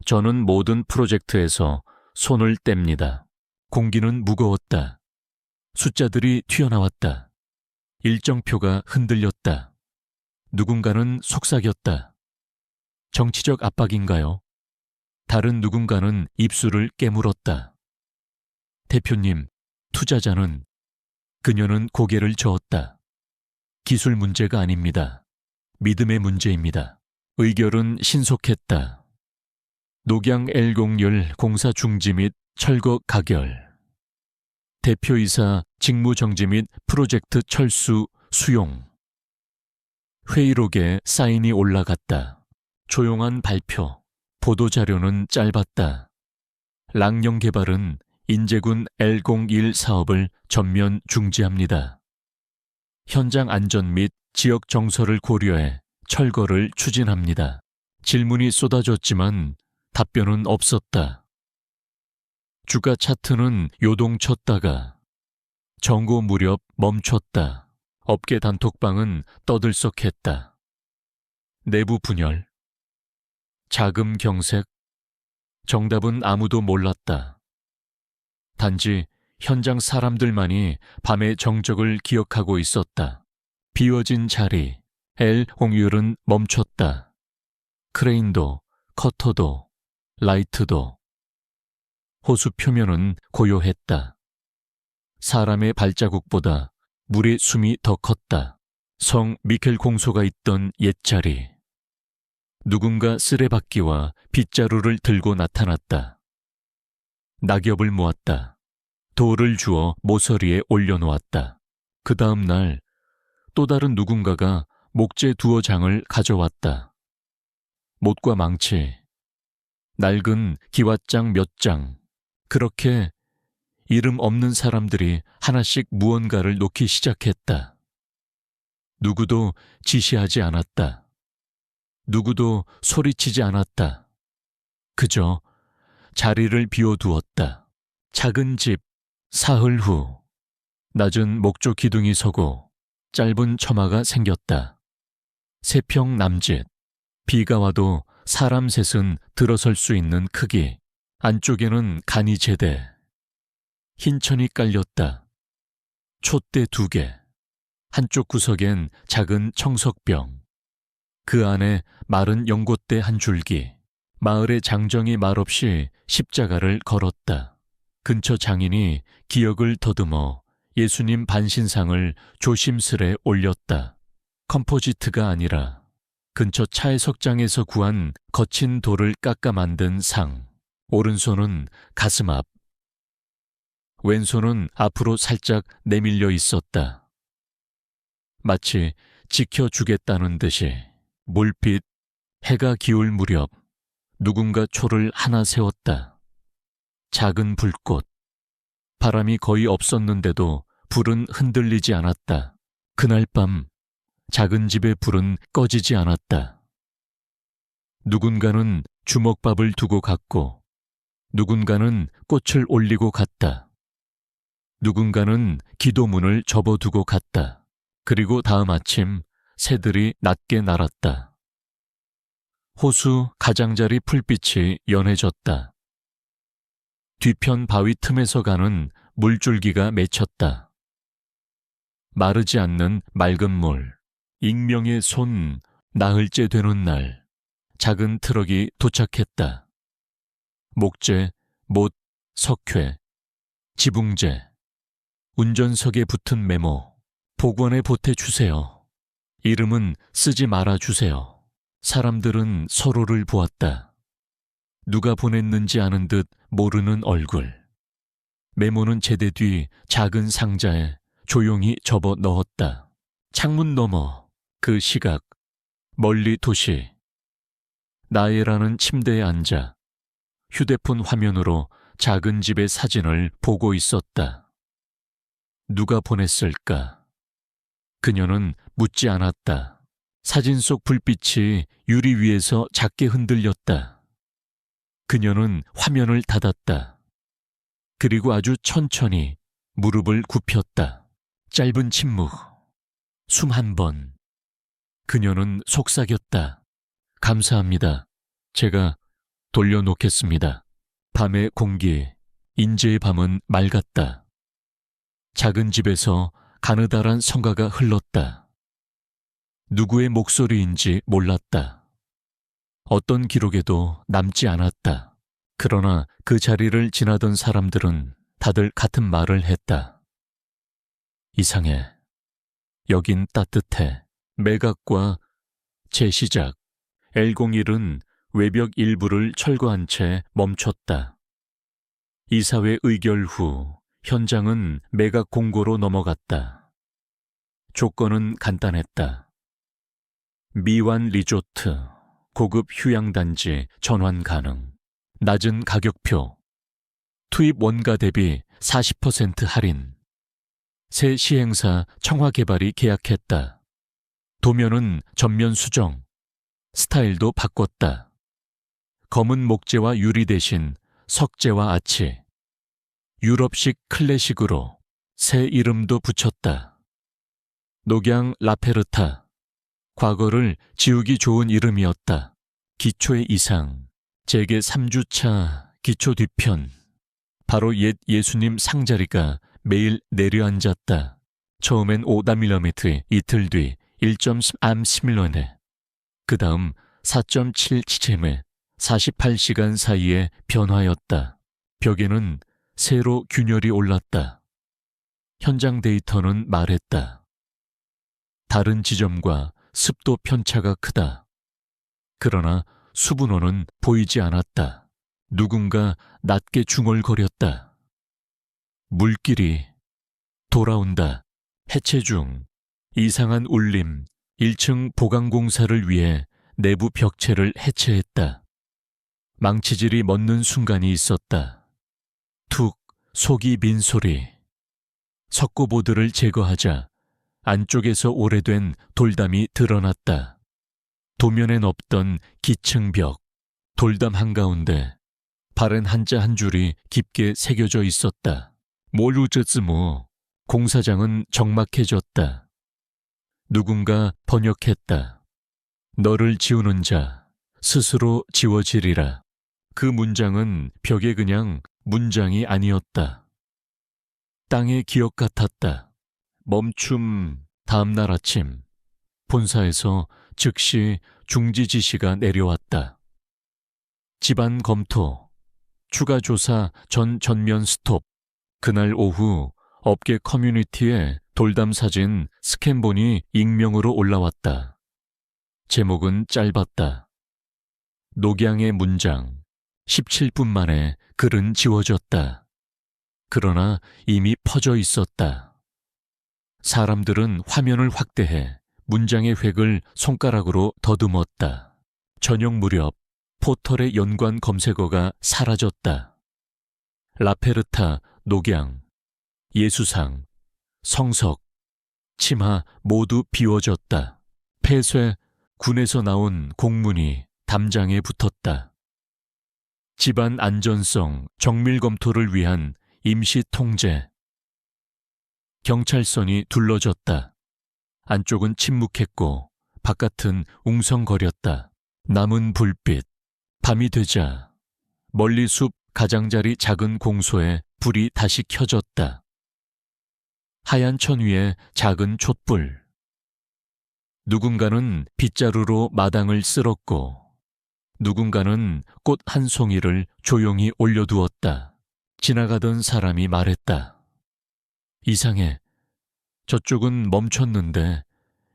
저는 모든 프로젝트에서 손을 뗍니다. 공기는 무거웠다. 숫자들이 튀어나왔다. 일정표가 흔들렸다. 누군가는 속삭였다. 정치적 압박인가요? 다른 누군가는 입술을 깨물었다. 대표님, 투자자는. 그녀는 고개를 저었다. 기술 문제가 아닙니다. 믿음의 문제입니다. 의결은 신속했다. 녹양 L01 공사 중지 및 철거 가결. 대표이사 직무정지 및 프로젝트 철수 수용. 회의록에 사인이 올라갔다. 조용한 발표. 보도자료는 짧았다. 랑영개발은 인제군 L01 사업을 전면 중지합니다. 현장 안전 및 지역 정서를 고려해 철거를 추진합니다. 질문이 쏟아졌지만 답변은 없었다. 주가 차트는 요동쳤다가 정고 무렵 멈췄다. 업계 단톡방은 떠들썩했다. 내부 분열, 자금 경색, 정답은 아무도 몰랐다. 단지 현장 사람들만이 밤의 정적을 기억하고 있었다. 비워진 자리, L 홍율은 멈췄다. 크레인도, 커터도, 라이트도. 호수 표면은 고요했다. 사람의 발자국보다 물의 숨이 더 컸다. 성 미켈 공소가 있던 옛자리. 누군가 쓰레받기와 빗자루를 들고 나타났다. 낙엽을 모았다. 돌을 주어 모서리에 올려놓았다. 그 다음 날 또 다른 누군가가 목재 두어 장을 가져왔다. 못과 망치, 낡은 기왓장 몇 장. 그렇게 이름 없는 사람들이 하나씩 무언가를 놓기 시작했다. 누구도 지시하지 않았다. 누구도 소리치지 않았다. 그저 자리를 비워두었다. 작은 집, 사흘 후 낮은 목조 기둥이 서고 짧은 처마가 생겼다. 세평 남짓, 비가 와도 사람 셋은 들어설 수 있는 크기. 안쪽에는 간이 제대. 흰 천이 깔렸다. 촛대 2개. 한쪽 구석엔 작은 청석병. 그 안에 마른 연꽃대 한 줄기. 마을의 장정이 말없이 십자가를 걸었다. 근처 장인이 기억을 더듬어 예수님 반신상을 조심스레 올렸다. 컴포지트가 아니라 근처 차해석장에서 구한 거친 돌을 깎아 만든 상. 오른손은 가슴 앞. 왼손은 앞으로 살짝 내밀려 있었다. 마치 지켜주겠다는 듯이. 물빛, 해가 기울 무렵 누군가 초를 하나 세웠다. 작은 불꽃. 바람이 거의 없었는데도 불은 흔들리지 않았다. 그날 밤 작은 집의 불은 꺼지지 않았다. 누군가는 주먹밥을 두고 갔고 누군가는 꽃을 올리고 갔다. 누군가는 기도문을 접어두고 갔다. 그리고 다음 아침 새들이 낮게 날았다. 호수 가장자리 풀빛이 연해졌다. 뒤편 바위 틈에서 가는 물줄기가 맺혔다. 마르지 않는 맑은 물. 익명의 손, 나흘째 되는 날. 작은 트럭이 도착했다. 목재, 못, 석회, 지붕재. 운전석에 붙은 메모. 복원에 보태주세요. 이름은 쓰지 말아주세요. 사람들은 서로를 보았다. 누가 보냈는지 아는 듯 모르는 얼굴. 메모는 제대 뒤 작은 상자에 조용히 접어 넣었다. 창문 너머 그 시각. 멀리 도시. 나예라는 침대에 앉아 휴대폰 화면으로 작은 집의 사진을 보고 있었다. 누가 보냈을까? 그녀는 묻지 않았다. 사진 속 불빛이 유리 위에서 작게 흔들렸다. 그녀는 화면을 닫았다. 그리고 아주 천천히 무릎을 굽혔다. 짧은 침묵. 숨 한 번. 그녀는 속삭였다. 감사합니다. 제가 돌려놓겠습니다. 밤의 공기, 인제의 밤은 맑았다. 작은 집에서 가느다란 성가가 흘렀다. 누구의 목소리인지 몰랐다. 어떤 기록에도 남지 않았다. 그러나 그 자리를 지나던 사람들은 다들 같은 말을 했다. 이상해. 여긴 따뜻해. 매각과 재시작. L01은 외벽 일부를 철거한 채 멈췄다. 이사회 의결 후 현장은 매각 공고로 넘어갔다. 조건은 간단했다. 미완 리조트, 고급 휴양단지 전환 가능, 낮은 가격표, 투입 원가 대비 40% 할인. 새 시행사 청화개발이 계약했다. 도면은 전면 수정, 스타일도 바꿨다. 검은 목재와 유리 대신 석재와 아치, 유럽식 클래식으로 새 이름도 붙였다. 녹양 라페르타, 과거를 지우기 좋은 이름이었다. 기초의 이상, 재계 3주차 기초 뒤편, 바로 옛 예수님 상자리가 매일 내려앉았다. 처음엔 5mm, 이틀 뒤 1.3mm, 그 다음 4.7mm, 48시간 사이에 변화였다. 벽에는 새로 균열이 올랐다. 현장 데이터는 말했다. 다른 지점과 습도 편차가 크다. 그러나 수분원은 보이지 않았다. 누군가 낮게 중얼거렸다. 물길이 돌아온다. 해체 중. 이상한 울림. 1층 보강공사를 위해 내부 벽체를 해체했다. 망치질이 멎는 순간이 있었다. 툭 속이 빈 소리. 석고보드를 제거하자 안쪽에서 오래된 돌담이 드러났다. 도면엔 없던 기층 벽, 돌담 한가운데 바른 한자 한 줄이 깊게 새겨져 있었다. 모르즈즈모. 공사장은 적막해졌다. 누군가 번역했다. 너를 지우는 자 스스로 지워지리라. 그 문장은 벽에 그냥 문장이 아니었다. 땅의 기억 같았다. 멈춤. 다음날 아침 본사에서 즉시 중지 지시가 내려왔다. 집안 검토, 추가 조사 전 전면 스톱. 그날 오후 업계 커뮤니티에 돌담 사진 스캔본이 익명으로 올라왔다. 제목은 짧았다. 녹양의 문장. 17분 만에 글은 지워졌다. 그러나 이미 퍼져 있었다. 사람들은 화면을 확대해 문장의 획을 손가락으로 더듬었다. 저녁 무렵 포털의 연관 검색어가 사라졌다. 라페르타, 녹양, 예수상, 성석, 치마 모두 비워졌다. 폐쇄, 군에서 나온 공문이 담장에 붙었다. 집안 안전성 정밀 검토를 위한 임시 통제. 경찰선이 둘러졌다. 안쪽은 침묵했고 바깥은 웅성거렸다. 남은 불빛. 밤이 되자 멀리 숲 가장자리 작은 공소에 불이 다시 켜졌다. 하얀 천 위에 작은 촛불. 누군가는 빗자루로 마당을 쓸었고 누군가는 꽃 한 송이를 조용히 올려두었다. 지나가던 사람이 말했다. 이상해. 저쪽은 멈췄는데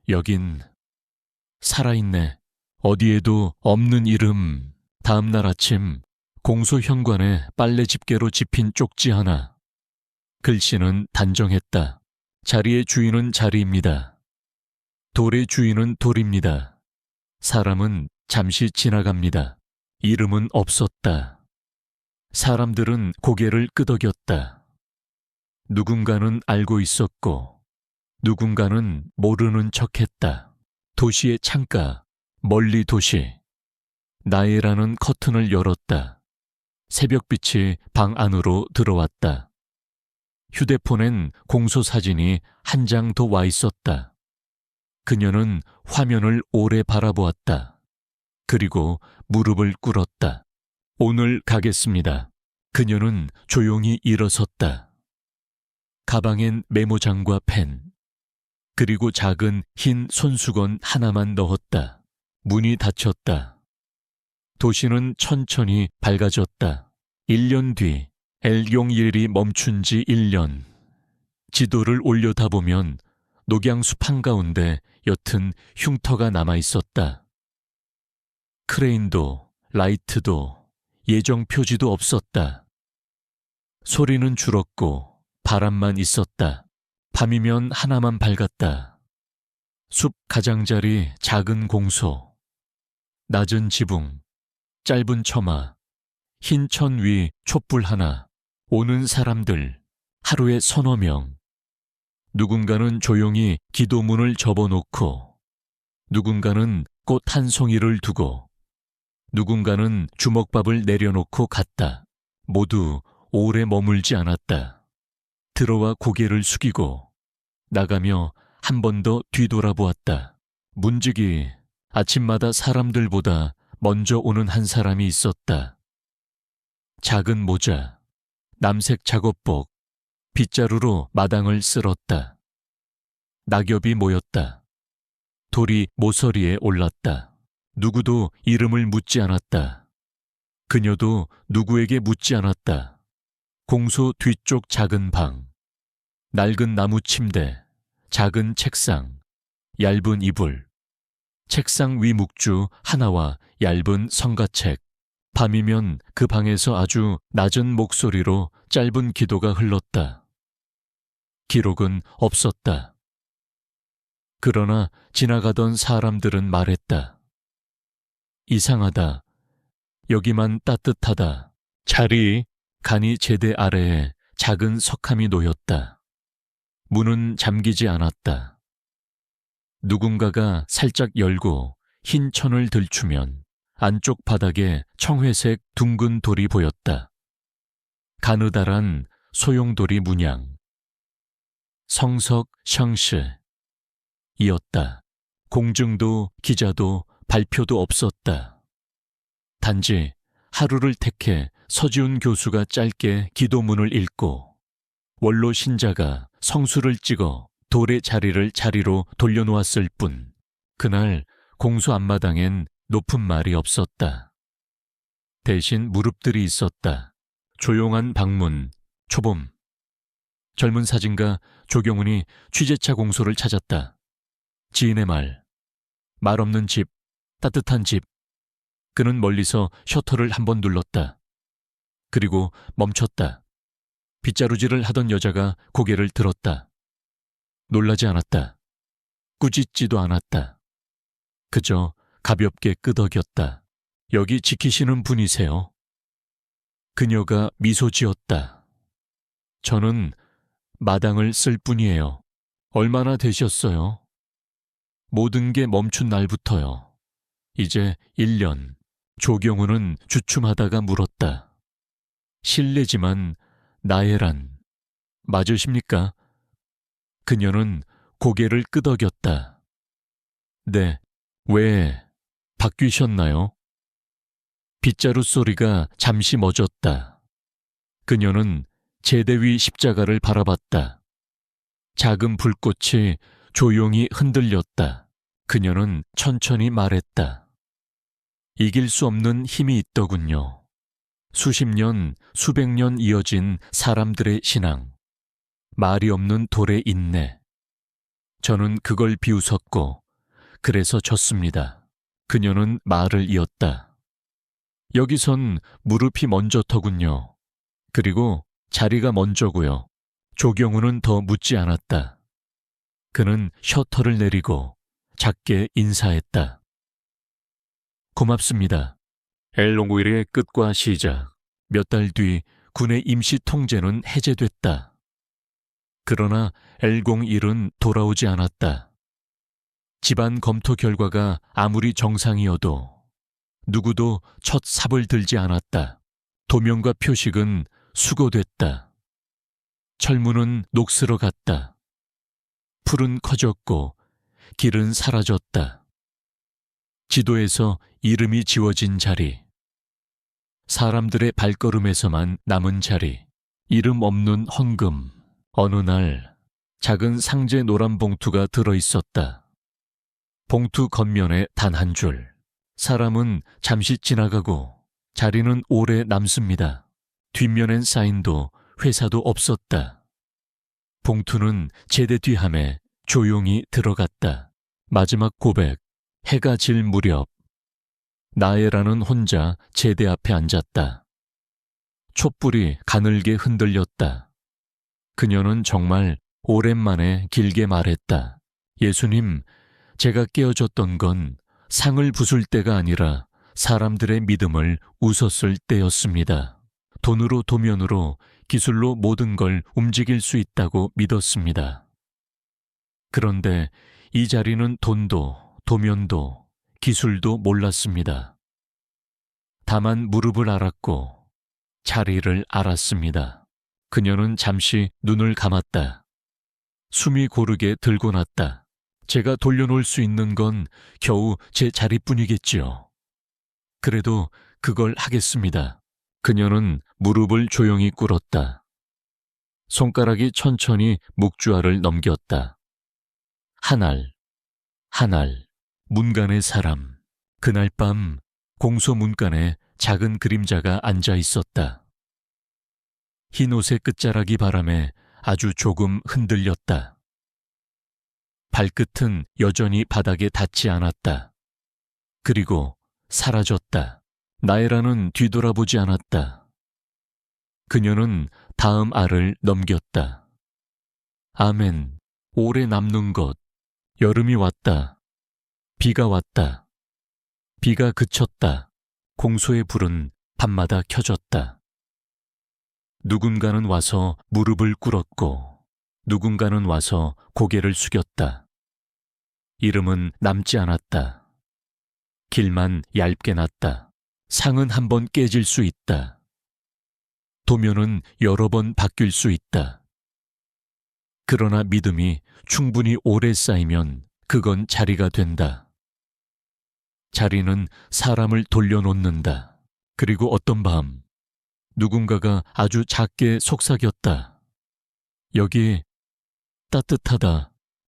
여긴 살아있네. 어디에도 없는 이름. 다음날 아침 공소 현관에 빨래 집게로 집힌 쪽지 하나. 글씨는 단정했다. 자리의 주인은 자리입니다. 돌의 주인은 돌입니다. 사람은 잠시 지나갑니다. 이름은 없었다. 사람들은 고개를 끄덕였다. 누군가는 알고 있었고 누군가는 모르는 척했다. 도시의 창가, 멀리 도시. 나이라는 커튼을 열었다. 새벽빛이 방 안으로 들어왔다. 휴대폰엔 공소 사진이 한 장 더 와 있었다. 그녀는 화면을 오래 바라보았다. 그리고 무릎을 꿇었다. 오늘 가겠습니다. 그녀는 조용히 일어섰다. 가방엔 메모장과 펜, 그리고 작은 흰 손수건 하나만 넣었다. 문이 닫혔다. 도시는 천천히 밝아졌다. 1년 뒤, 엘용일이 멈춘 지 1년. 지도를 올려다보면 녹양숲 한가운데 옅은 흉터가 남아있었다. 크레인도, 라이트도, 예정 표지도 없었다. 소리는 줄었고 바람만 있었다. 밤이면 하나만 밝았다. 숲 가장자리 작은 공소, 낮은 지붕, 짧은 처마, 흰 천 위 촛불 하나, 오는 사람들, 하루에 서너 명. 누군가는 조용히 기도문을 접어놓고, 누군가는 꽃 한 송이를 두고, 누군가는 주먹밥을 내려놓고 갔다. 모두 오래 머물지 않았다. 들어와 고개를 숙이고 나가며 한 번 더 뒤돌아보았다. 문지기 아침마다 사람들보다 먼저 오는 한 사람이 있었다. 작은 모자, 남색 작업복, 빗자루로 마당을 쓸었다. 낙엽이 모였다. 돌이 모서리에 올랐다. 누구도 이름을 묻지 않았다. 그녀도 누구에게 묻지 않았다. 공소 뒤쪽 작은 방, 낡은 나무 침대, 작은 책상, 얇은 이불, 책상 위 묵주 하나와 얇은 성가책. 밤이면 그 방에서 아주 낮은 목소리로 짧은 기도가 흘렀다. 기록은 없었다. 그러나 지나가던 사람들은 말했다. 이상하다. 여기만 따뜻하다. 자리, 간이 제대 아래에 작은 석함이 놓였다. 문은 잠기지 않았다. 누군가가 살짝 열고 흰 천을 들추면 안쪽 바닥에 청회색 둥근 돌이 보였다. 가느다란 소용돌이 문양. 성석 샹시 이었다. 공증도 기자도 발표도 없었다. 단지 하루를 택해 서지훈 교수가 짧게 기도문을 읽고 원로 신자가 성수를 찍어 돌의 자리를 자리로 돌려놓았을 뿐. 그날 공소 앞마당엔 높은 말이 없었다. 대신 무릎들이 있었다. 조용한 방문, 초봄. 젊은 사진가 조경훈이 취재차 공소를 찾았다. 지인의 말 없는 집, 따뜻한 집. 그는 멀리서 셔터를 한번 눌렀다. 그리고 멈췄다. 빗자루질을 하던 여자가 고개를 들었다. 놀라지 않았다. 꾸짖지도 않았다. 그저 가볍게 끄덕였다. 여기 지키시는 분이세요? 그녀가 미소 지었다. 저는 마당을 쓸 뿐이에요. 얼마나 되셨어요? 모든 게 멈춘 날부터요. 이제 1년. 조경훈은 주춤하다가 물었다. 실례지만 나혜란 맞으십니까? 그녀는 고개를 끄덕였다. 네, 왜 바뀌셨나요? 빗자루 소리가 잠시 멎었다. 그녀는 제대 위 십자가를 바라봤다. 작은 불꽃이 조용히 흔들렸다. 그녀는 천천히 말했다. 이길 수 없는 힘이 있더군요. 수십 년, 수백 년 이어진 사람들의 신앙. 말이 없는 돌의 인내. 저는 그걸 비웃었고 그래서 졌습니다. 그녀는 말을 이었다. 여기선 무릎이 먼저 터군요. 그리고 자리가 먼저고요. 조경훈은 더 묻지 않았다. 그는 셔터를 내리고 작게 인사했다. 고맙습니다. 엘롱윌의 끝과 시작. 몇 달 뒤 군의 임시 통제는 해제됐다. 그러나 L01은 돌아오지 않았다. 집안 검토 결과가 아무리 정상이어도 누구도 첫 삽을 들지 않았다. 도명과 표식은 수거됐다. 철문은 녹슬어 갔다. 풀은 커졌고 길은 사라졌다. 지도에서 이름이 지워진 자리. 사람들의 발걸음에서만 남은 자리. 이름 없는 헌금. 어느 날 작은 상제 노란 봉투가 들어 있었다. 봉투 겉면에 단 한 줄. 사람은 잠시 지나가고 자리는 오래 남습니다. 뒷면엔 사인도 회사도 없었다. 봉투는 제대 뒤함에 조용히 들어갔다. 마지막 고백, 해가 질 무렵. 나애라는 혼자 제대 앞에 앉았다. 촛불이 가늘게 흔들렸다. 그녀는 정말 오랜만에 길게 말했다. 예수님, 제가 깨어졌던 건 상을 부술 때가 아니라 사람들의 믿음을 웃었을 때였습니다. 돈으로 도면으로 기술로 모든 걸 움직일 수 있다고 믿었습니다. 그런데 이 자리는 돈도 도면도 기술도 몰랐습니다. 다만 무릎을 알았고 자리를 알았습니다. 그녀는 잠시 눈을 감았다. 숨이 고르게 들고 났다. 제가 돌려놓을 수 있는 건 겨우 제 자리뿐이겠지요. 그래도 그걸 하겠습니다. 그녀는 무릎을 조용히 꿇었다. 손가락이 천천히 묵주알을 넘겼다. 한 알, 한 알, 문간의 사람. 그날 밤 공소 문간에 작은 그림자가 앉아 있었다. 흰 옷의 끝자락이 바람에 아주 조금 흔들렸다. 발끝은 여전히 바닥에 닿지 않았다. 그리고 사라졌다. 나애라는 뒤돌아보지 않았다. 그녀는 다음 알을 넘겼다. 아멘, 오래 남는 것. 여름이 왔다. 비가 왔다. 비가 그쳤다. 공소의 불은 밤마다 켜졌다. 누군가는 와서 무릎을 꿇었고 누군가는 와서 고개를 숙였다. 이름은 남지 않았다. 길만 얇게 났다. 상은 한 번 깨질 수 있다. 도면은 여러 번 바뀔 수 있다. 그러나 믿음이 충분히 오래 쌓이면 그건 자리가 된다. 자리는 사람을 돌려놓는다. 그리고 어떤 밤 누군가가 아주 작게 속삭였다. 여기 따뜻하다.